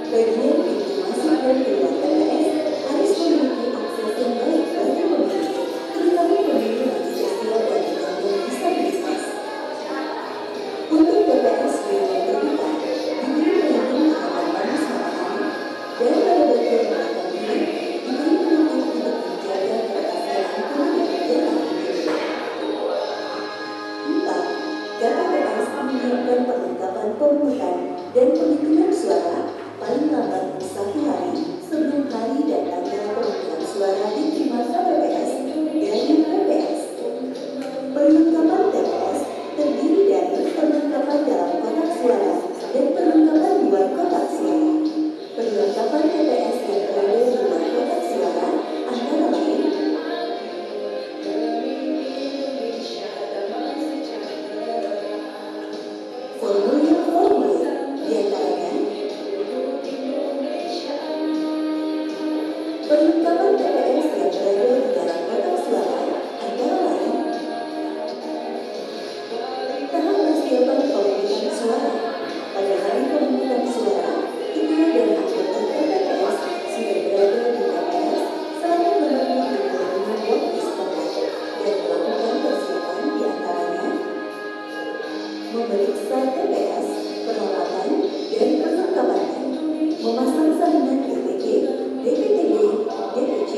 Bagian pintu masuk dan keluar TPS harus memiliki akses yang baik bagi pemilih, terutama pemilih lanjut usia dan penyandang disabilitas. Untuk TPS yang terbuka, diberi pelindung keamanan memasang salinan DPC, DPTB, DPC,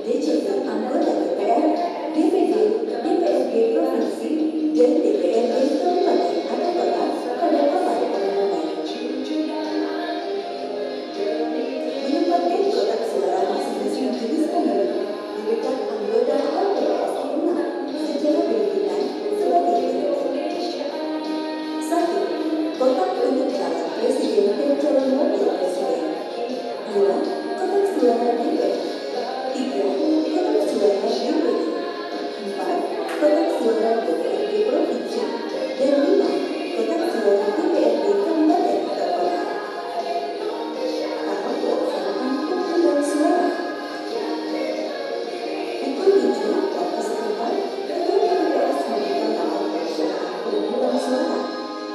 DCP anggota DPR, DPD, DPRD provinsi, dan DPRD kabupaten atau kota pada papan pengumuman. Menempatkan kotak suara masing-masing jenis pemilu di dekat anggota KPPS 6 secara berurutan sebagai berikut. 1. Kotak untuk calon presiden dan calon wakil presiden. 2. Kotak suara DPR. 3. Kotak suara DPD. 4. Kotak suara DPRD provinsi. Dan 5. Kotak suara DPRD kabupaten atau kota. Tahap pelaksanaan pemungutan suara. Pukul 7 waktu setempat, Ketua KPPS membuka tahap pelaksanaan pemungutan suara.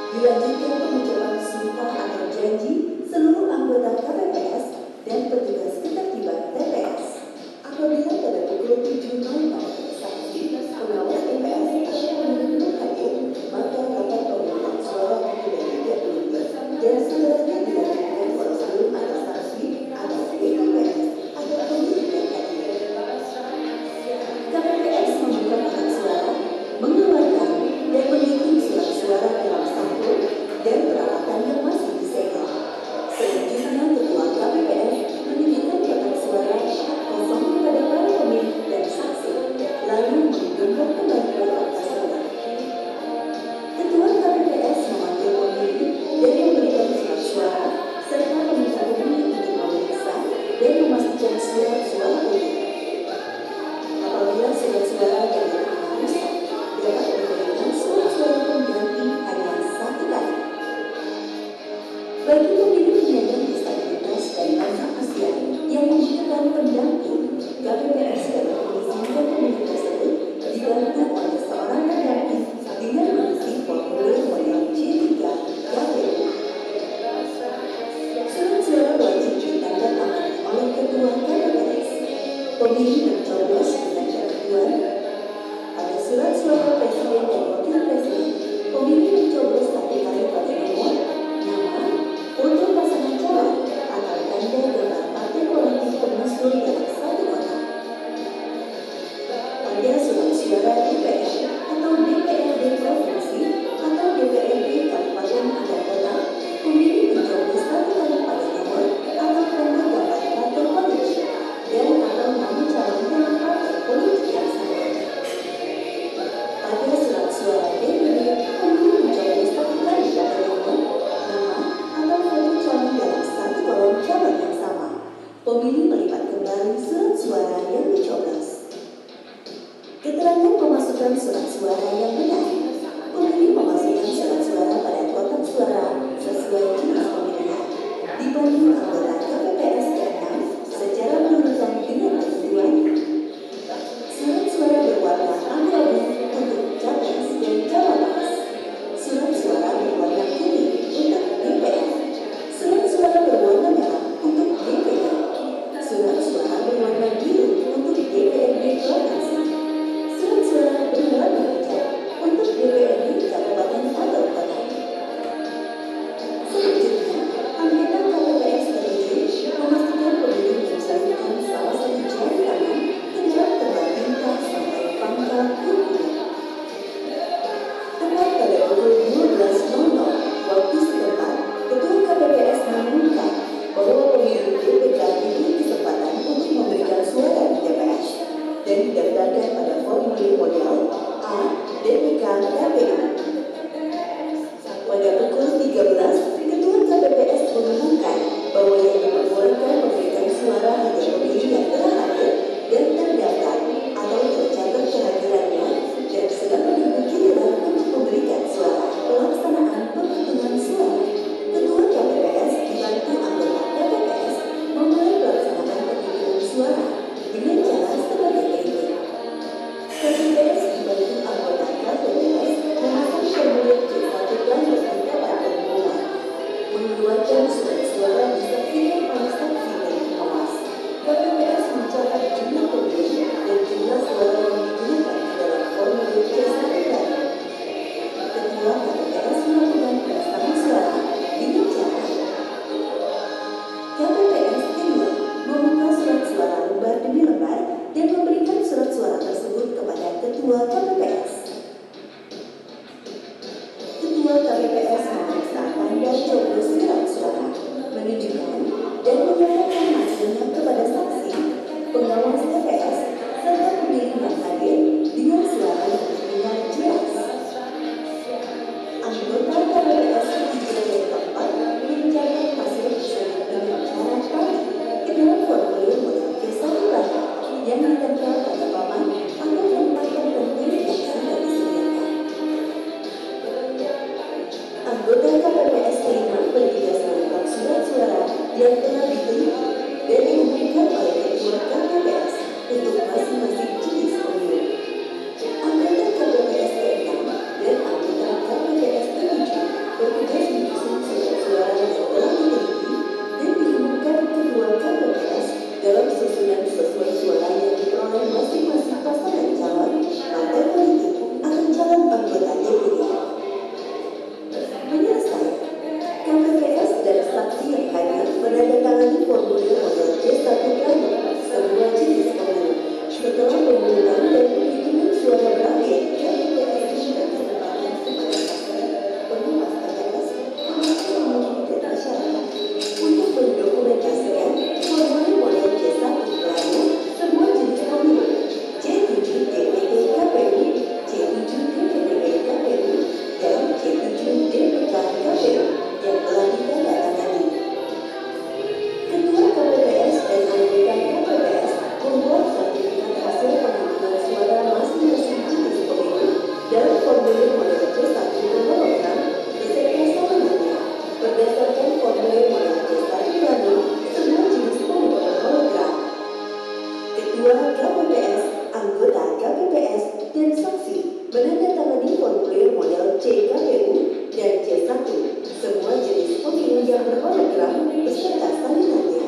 Dilanjutkan pengucapan sumpah atau janji seluruh anggota KPPS dan petugas ketertiban TPS. Apabila pada pukul 7.00 saksi pengawas TPS atau pemilu hadir, maka rapat pemungutan suara sudah tidak berhenti dan seterusnya dilanjutkan oleh seluruh atau saksi atau TPS atau pemilu yang hadir. KPPS membuka kotak suara, mengeluarkan dan menghitung surat suara dalam sampul dan peralatan yang masih disegel. Selanjutnya, Ketua KPPS menunjukkan kotak suara kosong kepada para pemilih dan saksi, lalu menggembok kembali kotak tersebut. Ketua KPPS memanggil pemilih dan memberikan surat suara serta meminta pemilih untuk memeriksa dan memastikan surat suara utuh. Apabila surat suara yang diterima rusak, dapat diberikan surat suara pengganti hanya satu kali. Bagi pemilih penyandang disabilitas dan lanjut usia yang membutuhkan pendamping, KPPS dapat mengizinkan pemilih tersebut dibantu oleh seorang pendamping dengan mengisi formulir model C3 KPU. Surat suara wajib ditandatangani oleh Ketua KPPS. Pemilih mencoblos dengan ketentuan. Pada surat suara presiden dan wakil presiden, pemilih mencoblos satu kali pada nomor, nama, foto pasangan calon atau tanda gambar partai politik pengusung dalam satu kotak. Pada surat suara DPR atau DPRD provinsi atau DPRD kabupaten atau kota, pemilih mencoblos satu kali pada nomor atau tanda gambar partai politik dan atau nama calon dalam partai politik yang sama. Pada surat suara DPD, pemilih mencoblos satu kali pada nomor, nama, atau foto calon dalam satu kolom calon yang sama. Pemilih melipat kembali surat suara yang dicoblos. Keterangan pemasukan surat suara yang benar. Pemilih memasukkan surat suara pada kotak suara sesuai jenis pemilihan. Dibanding anggota KPPS ke-6 secara berurutan dengan ketentuan. Surat suara berwarna abu-abu untuk capres dan cawapres. Surat suara berwarna kuning untuk DPR. Surat suara berwarna merah untuk DPD. Surat suara berwarna biru untuk DPRD provinsi. Surat suara berwarna hijau yang telah diterima dan diumumkan oleh Ketua KPPS untuk masing-masing jenis pemilu. Anggota KPPS ke-6 dan anggota KPPS ke-7 bertugas menyusun surat suara yang telah diteliti dan diumumkan Ketua KPPS dalam susunan sesuai suara yang diperoleh masing-masing pasangan calon partai politik akan calon anggota DPD. Menyelesaikan KPPS dan saksi yang hadir menandatangani formulir model C1 Plano semua jenis pemilu. Setelah pemungutan dan penghitungan suara berakhir, KPPS memberikan kesempatan kepada pasangan penguas KPPS dan masyarakat untuk mendokumentasikan formulir model C1 Plano semua jenis pemilu, C7 DPD KPU, C7 DPD KPU, dan C7 DPK KPU yang telah ditandatangani. Ketua KPPS dan anggota KPPS membuat sertifikat hasil penghitungan suara masing-masing jenis pemilu dalam formulir model C1 berhologram beserta salinan berdasarkan formulir model C1 Plano semua jenis pemilu berhologram. Ketua KPPS, anggota KPPS, dan saksi menandatangani formulir model C KPU dan C1 semua jenis pemilu yang berhologram beserta salinannya.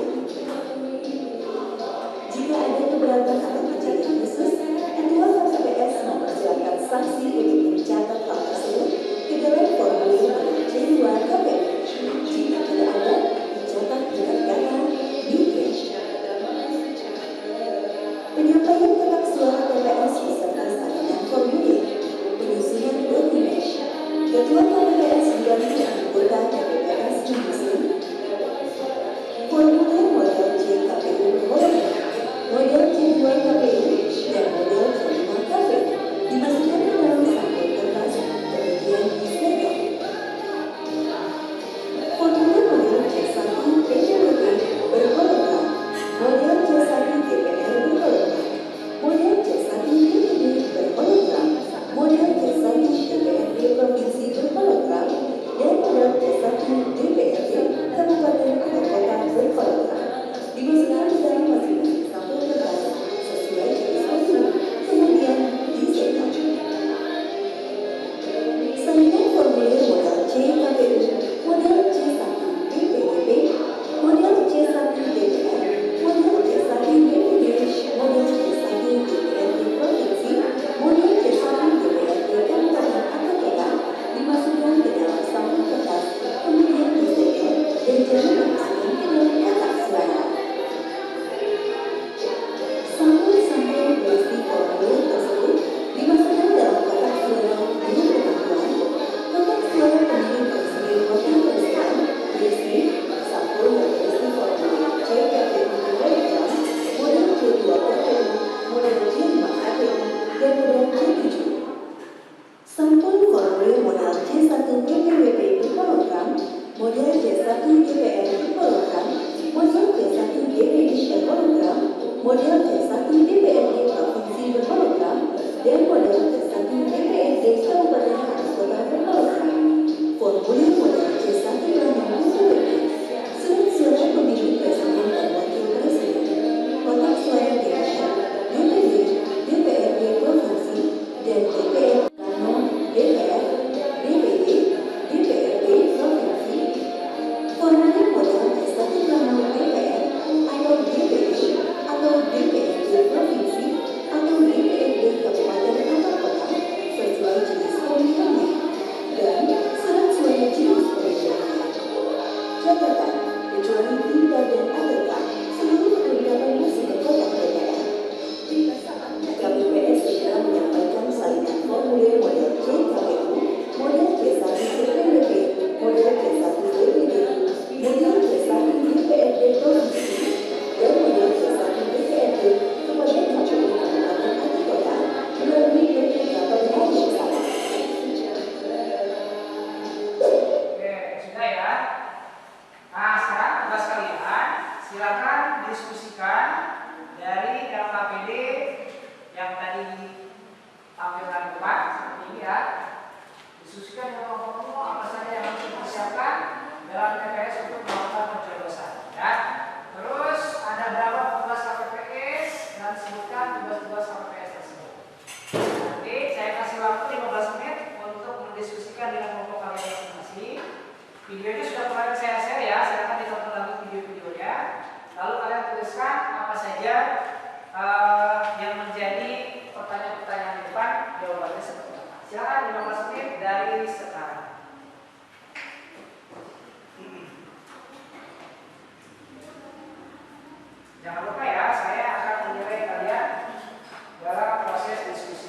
Jika ada keberatan atau kejadian khusus, Ketua KPPS mempersilakan saksi untuk mencatat hal tersebut ke dalam formulir model C2 KPU. Jika tidak ada, dicatat dengan kata detail. Penyampaian kotak suara TPS beserta salinan formulir, penyusunan dokumen. Ketua KPPS dibantu anggota KPPS menyusun formulir model C KPU berhologram, model C2 KPU, dan model C5 KPU dimasukkan ke dalam sampul kertas kemudian disegel. Formulir model C1 DPRD berhologram, model C1 DPR berhologram, model C1 DPD berhologram, model C1 DPRD provinsi berhologram, dan model C1 DPRD kabupaten atau kota berhologram dimasukkan ke dalam masing-masing sampul kertas sesuai jenis pemilu kemudian disegel. Salinan formulir model C KPU, model C1 DPDP, model C1 DPR, model C1 DPD, model C1 DPRD provinsi, model C1 DPRD kabupaten atau kota dimasukkan ke dalam sampul kertas kemudian disegel dan jangan dimasukkan ke dalam kotak suara. Sampul-sampul berisi formulir tersebut dimasukkan dalam kotak suara dengan ketentuan kotak suara pemilih presiden wakil presiden berisi sampul yang berisi formulir C KPU berhologram, model C2 KPU, model C5 KPU, dan model C7. Sampul formulir model C1 PPWP berhologram, model C1 DPR berhologram, model C1 DPD berhologram, model C1 DPRD provinsi berhologram, dan model C1 DPRD kabupaten atau kota berhologram. Formulir model C1 Plano PPWP, surat suara pemilih presiden dan wakil presiden, kotak suara DPR, DPD, DPRD provinsi, dan DPR Plano DPR, DPD, DPRD provinsi. Formulir model C1 Plano DPR atau DPD atau DPRD provinsi atau DPRD kabupaten atau kota sesuai jenis pemilihannya dan surat suara jenis pemilihannya. Catatan, kecuali tinta dan ATK, seluruh kelengkapan masih ke kotak DPR. KPPS segera menyampaikan salinan formulir model C KPU, model C1 DPRD, model C1 DPD, model C1 DPRD provinsi, dan model C1 DPRD kepada KPU kabupaten atau kota melalui PPK pada hari yang sama. Oke, sudah ya. Nah, sekarang tugas kalian silakan diskusikan dari LKPD yang tadi tampilkan depan seperti ini ya. Diskusikan dengan kelompok apa saja yang harus dipersiapkan dalam TPS untuk melakukan pencoblosan. Ya. Jangan lupa ya, saya akan menilai kalian dalam proses diskusi.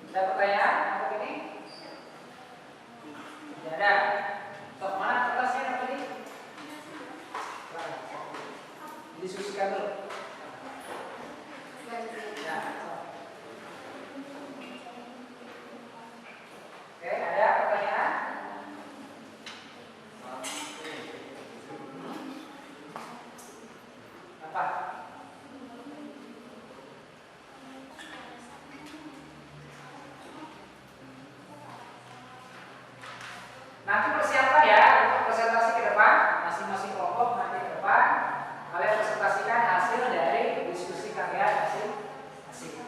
Ada pertanyaan untuk ini? Tidak ada. Sok mana kertasnya yang tadi? Diskusikan dulu. Ya. Oke, ada pertanyaan? Apa? Nanti persiapan ya untuk presentasi ke depan, masing-masing kelompok nanti ke depan kalian presentasikan hasil dari diskusi kalian masing-masing.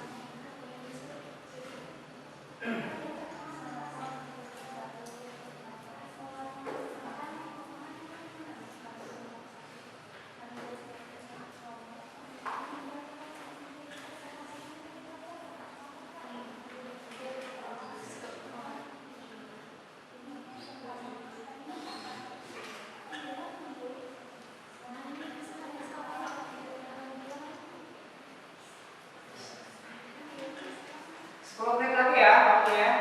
Sepuluh menit lagi ya waktunya.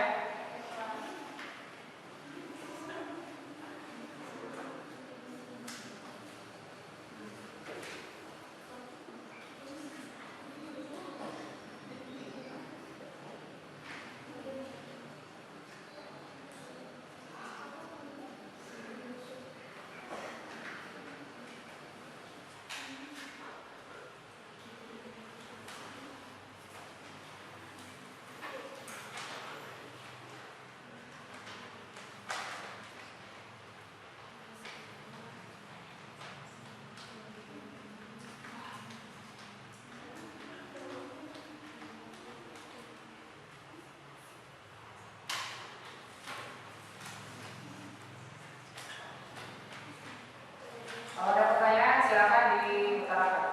Kalau ada pertanyaan silakan diutarakan.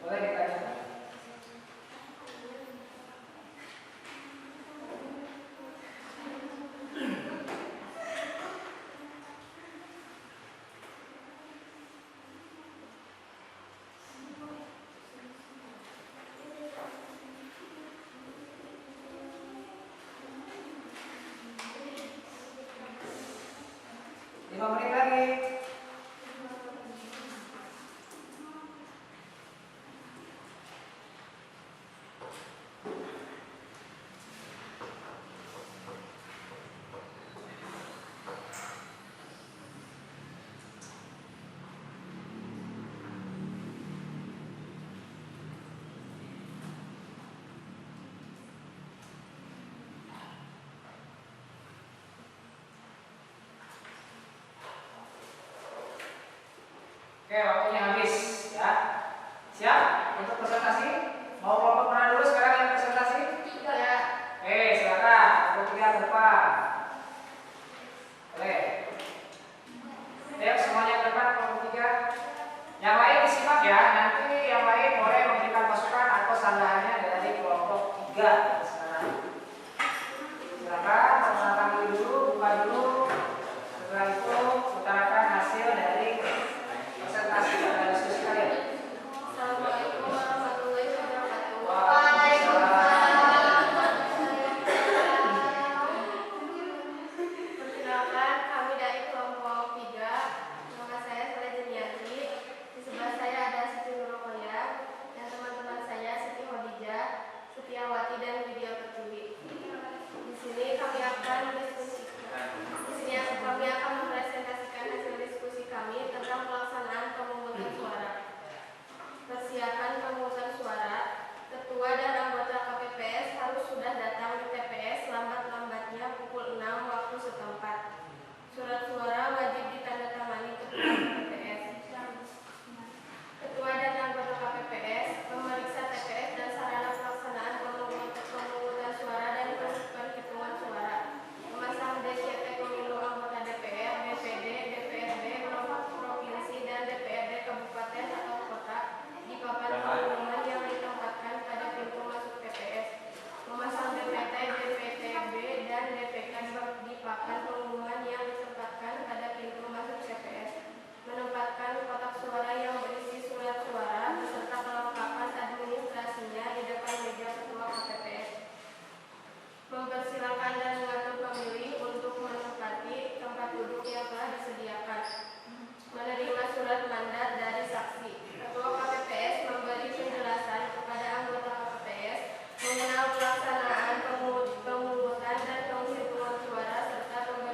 Boleh ditanyakan. Lima menit lagi. Oke, waktunya habis ya. Siap untuk presentasi? Mau kelompok mana dulu sekarang yang presentasi? Ya. Silakan, kelompok 3 ke depan. Boleh. Ayo semuanya ke depan kelompok 3. Yang lain disimak ya. Nanti yang lain boleh memberikan masukan atau sandahannya dari kelompok 3 sekarang. Silakan perkenalkan diri dulu, buka dulu. Setelah itu utarakan hasil dari presentasi pada papan pengumuman yang ditempatkan pada pintu masuk CPS, menempatkan kotak suara yang berisi surat suara beserta kelengkapan administrasinya di depan meja ketua KPPS, mempersilahkan dan mengatur pemilih untuk menempati tempat duduk yang telah disediakan, menerima surat mandat dari saksi. Ketua KPPS memberi penjelasan kepada anggota KPPS mengenal pelaksanaan pemungutan dan penghitungan suara serta memberi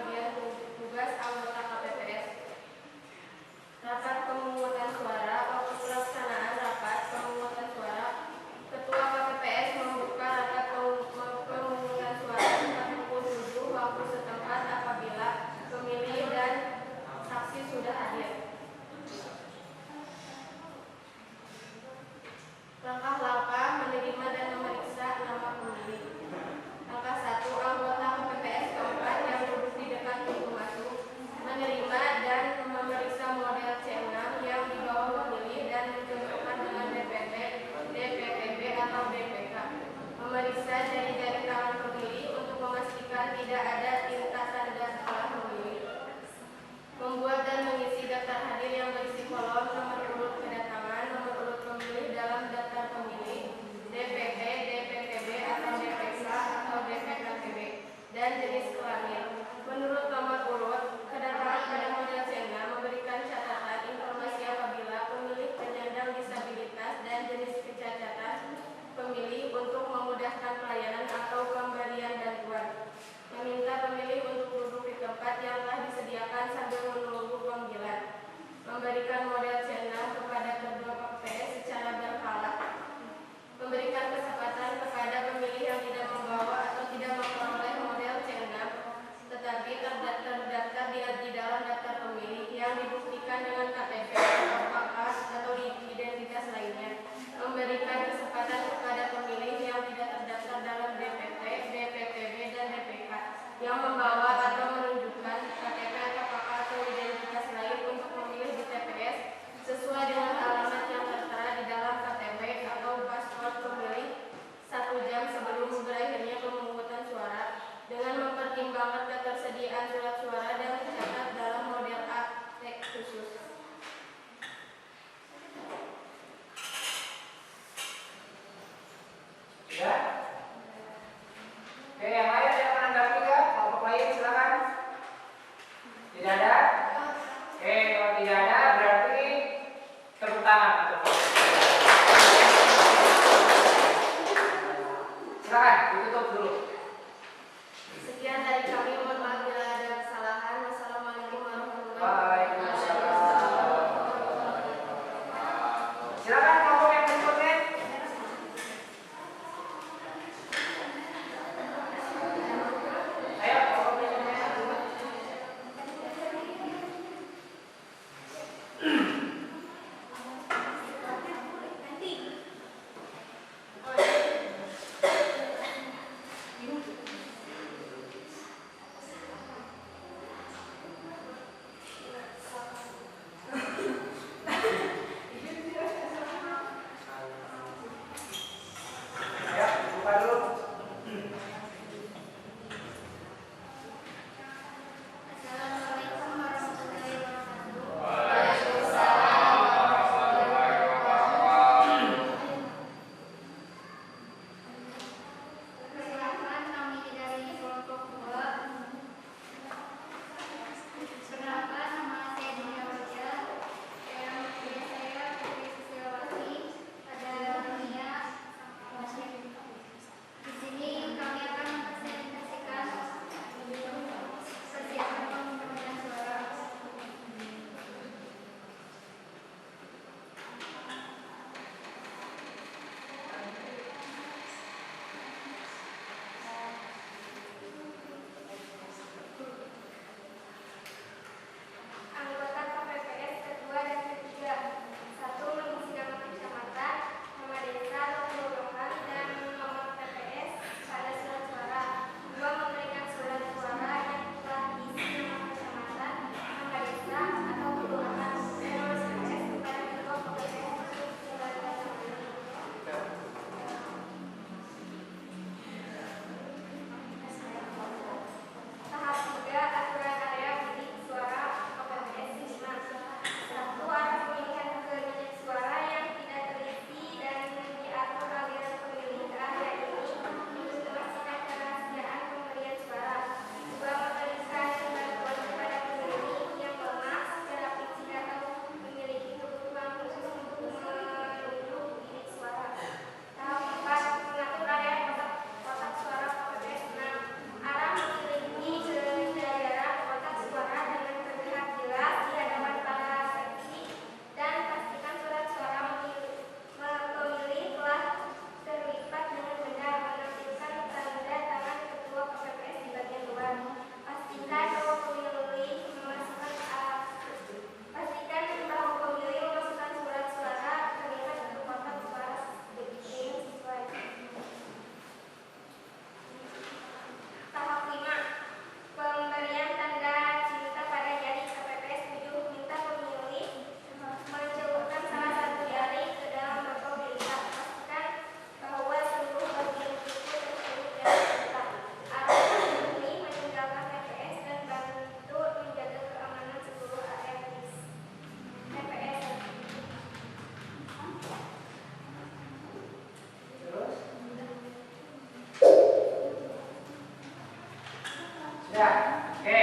Oke,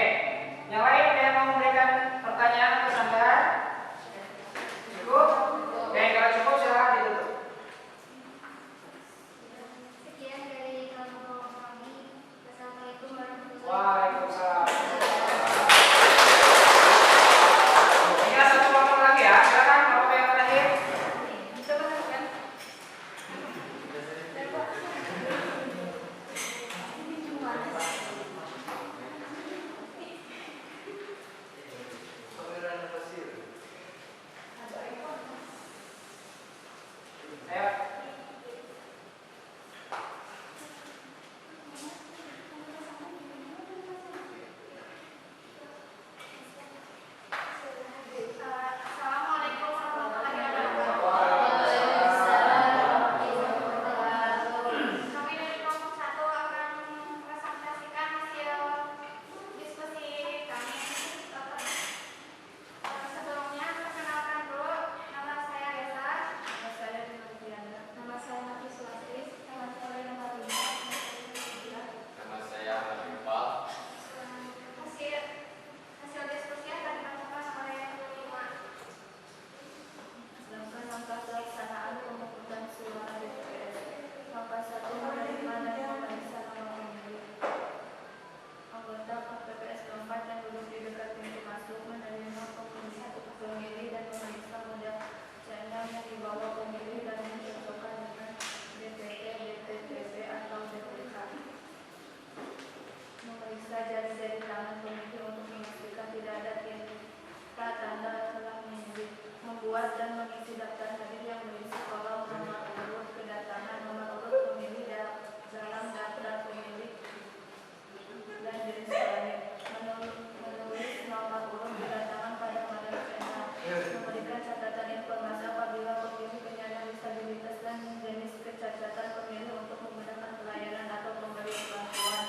yang lain ada yang mau memberikan pertanyaan atau tambahan? Cukup? Oke, kalau cukup silakan ditutup. Sekian dari kelompok kami. Assalamualaikum warahmatullahi wabarakatuh. Waalaikumsalam. Tinggal satu kelompok lagi ya, silakan kelompok yang terakhir. Ayo. Assalamualaikum warahmatullahi wabarakatuh. Kami dari kelompok 1 akan presentasikan hasil diskusi kami. Sebelumnya perkenalkan dulu, nama saya Reza. Nama saya Nafi Sulastris. Nama saya nomor 5. Nama saya Iqbal. Hasil diskusi akan dibacakan oleh kelima. Sedangkan langkah pelaksanaan pemungutan suara DPS. Langkah 1 menerima dan memeriksa nama pemilih. Anggota KPPS keempat yang duduk di dekat pintu masuk menerima pemilih dan memeriksa modal channel yang dibawa pemilih dan mencocokkan dengan DPT, DPTP atau DPK. Memeriksa jari-jari tangan pemilih untuk memastikan tidak ada tinta tanda telah memilih. Membuat dan mengisi daftar hadir yang berisi kolom nomor urut kedatangan, nomor urut pemilih dalam daftar pemilih dan jenis kelamin. Menulis nomor urut kedatangan pada model channel. Memberikan catatan informasi apabila pemilih penyandang disabilitas dan jenis kecacatan pemilih untuk menggunakan pelayanan atau pemberian bantuan.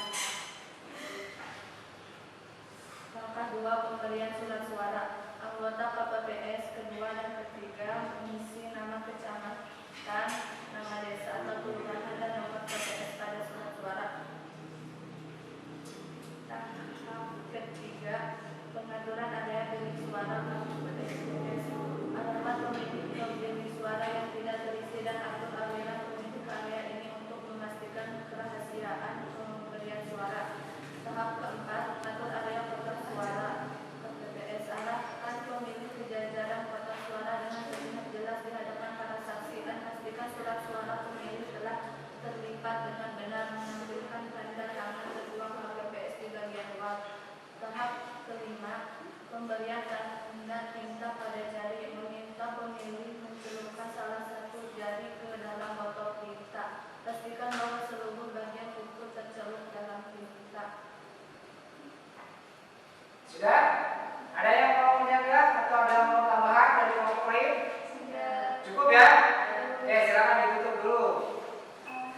Langkah 2 pemberian surat suara. Anggota KPPS kedua dan ketiga mengisi nama kecamatan, nama desa atau kelurahan dan nomor KPPS pada surat suara. Tahap ketiga pengaturan area bilik suara KPPS. Alamat pemilih suara yang tidak terisi dan atur aliran pemilih ke area ini untuk memastikan kerahasiaan pemberian suara. Tahap keempat atur area kotak suara KPPS. Arahkan pemilih ke jajaran kotak suara dengan terlihat jelas di hadapan para saksi dan pastikan surat suara pemilih telah terlipat dengan benar, menampilkan tanda tangan ketua KPPS di bagian luar. Tahap kelima pemberian tanda tinta pada jari. Meminta pemilih mencelupkan salah satu jari ke dalam botol tinta. Pastikan bahwa seluruh bagian kuku tercelup dalam tinta. Sudah? Ada yang mau menjaga atau ada yang mau tambahan dari kelompok lain? Cukup ya? Oke, silakan ditutup dulu.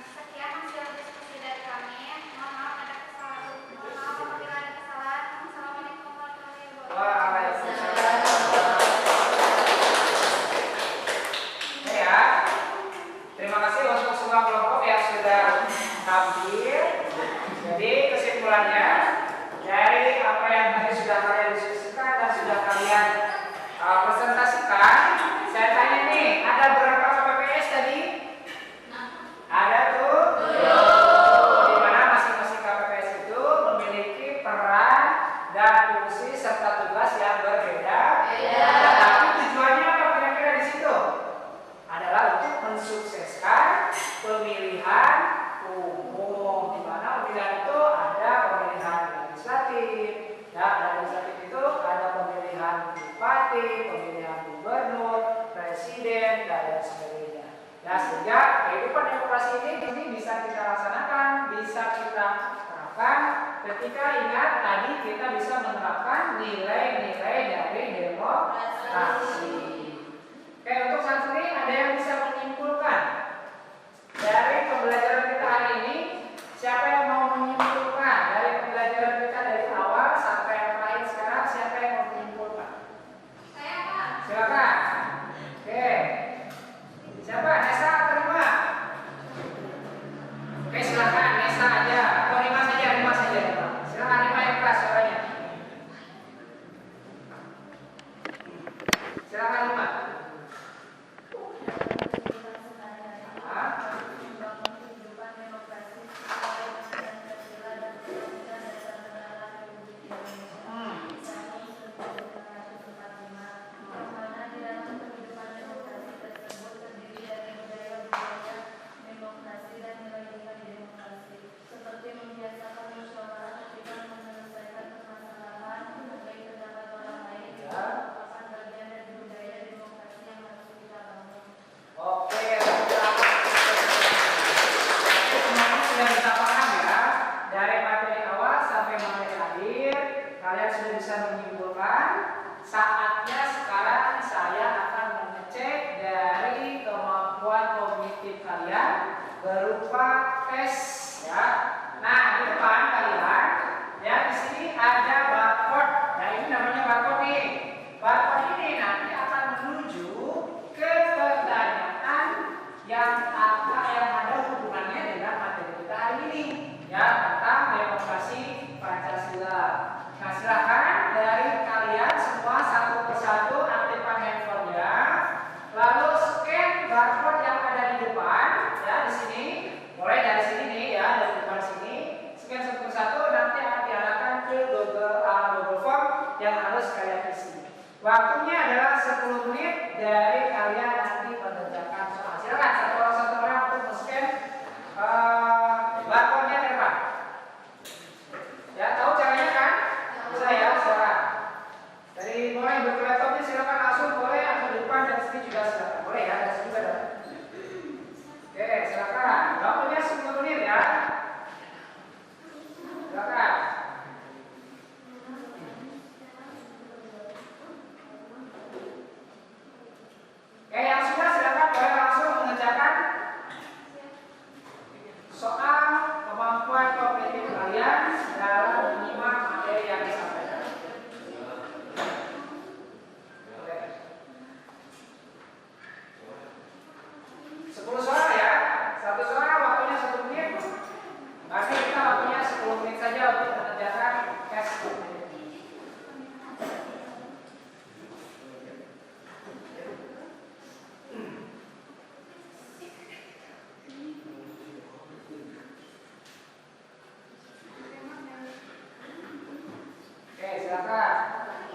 Sekian hasil diskusi dari kami. Mohon maaf ada kesalahan. Mohon maaf apabila ada kesalahan. Assalamualaikum warahmatullahi wabarakatuh. Waalaikumsalam. Oke ya. Terima kasih untuk semua kelompok yang sudah hadir. Jadi kesimpulannya dari apa yang tadi sudah kalian diskusikan dan sudah kalian presentasikan, saya tanya nih, ada berapa KPPS tadi? Ada tuh? Di mana masing-masing KPPS itu memiliki peran dan fungsi serta tugas yang berbeda. Tapi tujuannya apa kira-kira di situ? Adalah untuk mensukseskan pemilihan umum, di mana pemilihan itu ada pemilihan legislatif, dan legislatif itu ada pemilihan bupati, pemilihan gubernur, presiden, dan lain sebagainya. Ya, sehingga kehidupan demokrasi ini bisa kita laksanakan, bisa kita terapkan ketika ingat tadi kita bisa menerapkan nilai-nilai dari demokrasi. Oke, untuk saat ini ada yang bisa menyimpulkan dari pembelajaran kita hari ini? Siapa yang mau menyimpulkan dari pembelajaran kita dari awal sampai yang terakhir sekarang? Siapa yang mau menyimpulkan? Saya Pak. Silakan. Oke. Siapa? Nesa atau Rima? Oke, silakan Nesa aja atau Rima saja, Rima saja. Silakan Rima yang keras suaranya. kalian sudah bisa menyimpulkan. Saatnya sekarang saya akan mengecek dari kemampuan kognitif kalian berupa tes ya. Nah, di depan kalian ya di sini ada barcode. Nah, ini namanya barcode nih. Barcode ini nanti akan menuju ke pertanyaan yang ada hubungannya dengan materi kita hari ini ya, tentang demokrasi Pancasila. Nah, silakan dari kalian semua satu persatu aktifkan handphonenya, lalu scan barcode yang ada di depan ya di sini. Mulai dari sini nih ya, dari depan sini, scan satu persatu, nanti akan diarahkan ke Google Form yang harus kalian isi. Waktunya adalah 10 menit dari kalian nanti mengerjakan soal. Silakan satu orang untuk men-scan barcode-nya di depan. Ya, tahu caranya kan? Bisa ya, silakan. Dari mulai buka laptopnya silakan langsung boleh, atau di depan dan sini juga silakan. Boleh ya, dari sini juga ada. Oke, silakan. Waktunya 10 menit ya. Silakan. Yang sudah silakan boleh langsung mengerjakan soal kemampuan kognitif kalian dalam menyimak materi yang disampaikan. Oke. 10 soal ya, satu soal waktunya 1 menit. Berarti kita waktunya 10 menit saja untuk mengerjakan tes kognitif. Oke, silakan.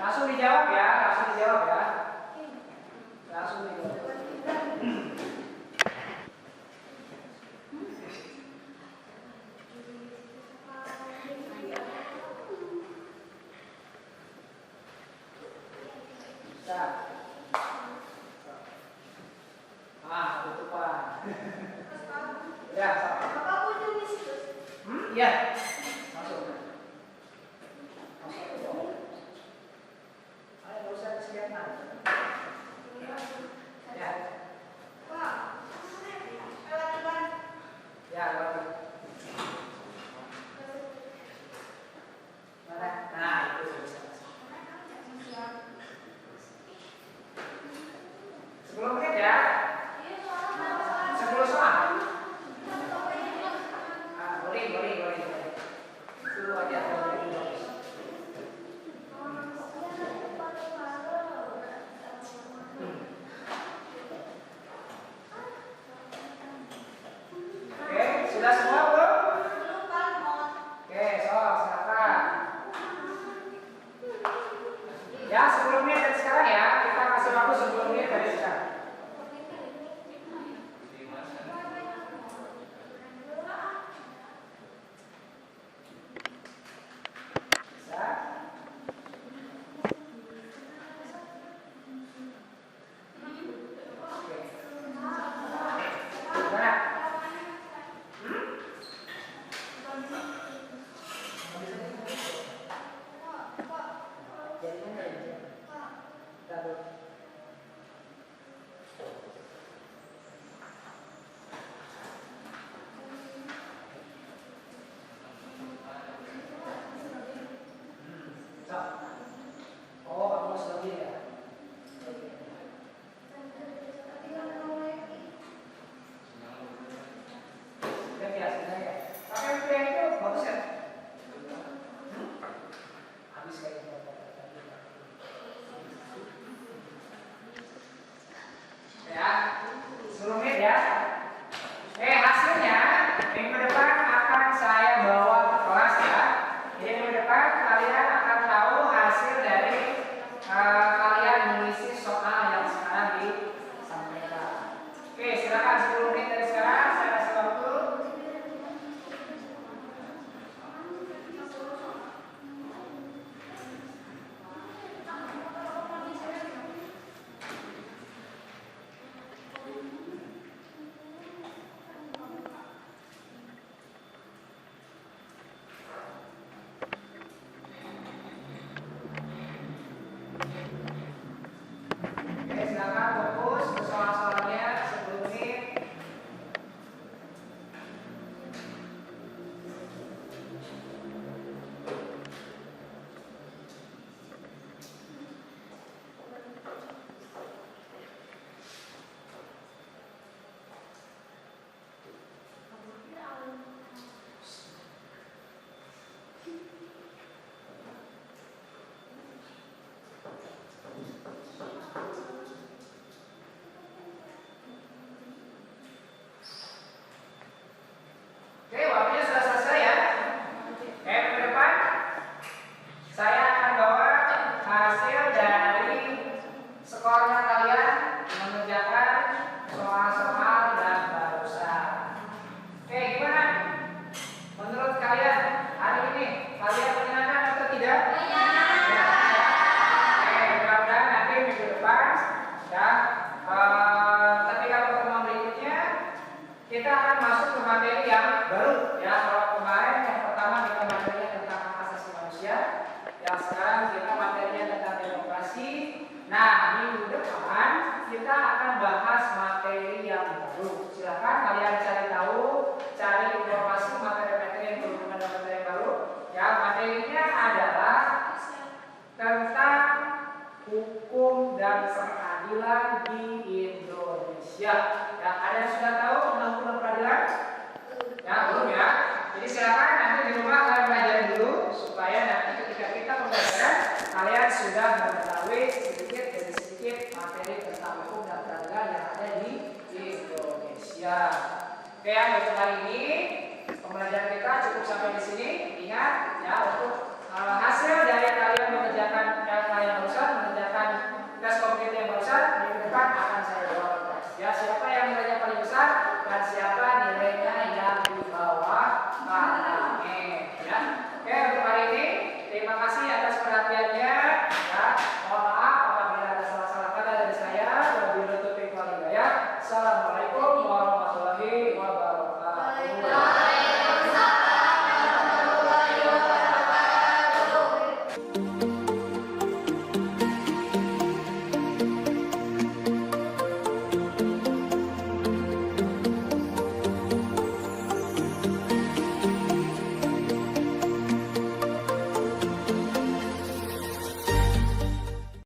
Langsung dijawab ya, langsung dijawab ya. Langsung dijawab. Tutupan. Ya, ya. Masuk. Ayo, nggak usah sekian. Ya. Ya, lewat. Mana? Nah, itu bisa. 10 menit ya. 10 soal. Boleh. Itu aja. Oke, sudah semua belum? Oke, silakan. Ya, 10 menit dari sekarang ya. Kita kasih waktu 10 menit dari sekarang. Oh, kamu lagi ya? Udah biasanya ya. Pakai VPN itu bagus ya? Habis kayaknya. Ya, 10 menit ya. Hasilnya minggu depan akan saya bawa ke kelas ya. Jadi minggu depan kalian akan tahu Mudah-mudahan nanti minggu depan ya. Tapi kalau pertemuan berikutnya kita akan masuk ke materi yang baru ya. Kalau kemarin yang pertama kita materinya tentang hak asasi manusia, yang sekarang kita materinya tentang demokrasi. Nah, minggu depan kita akan bahas materi yang baru. Silakan kalian cari tahu, cari informasi materi-materi yang berhubungan dengan materi yang baru. Ya, materinya adalah tentang hukum dan peradilan di Indonesia. Ya, ada yang sudah tahu tentang hukum dan peradilan? Ya, belum ya. Jadi silakan nanti di rumah kalian belajar dulu supaya nanti ketika kita pembelajaran kalian sudah mengetahui sedikit demi sedikit materi tentang hukum dan peradilan yang ada di Indonesia. Oke, ya, untuk kali ini pembelajaran kita cukup sampai di sini. Ingat ya, untuk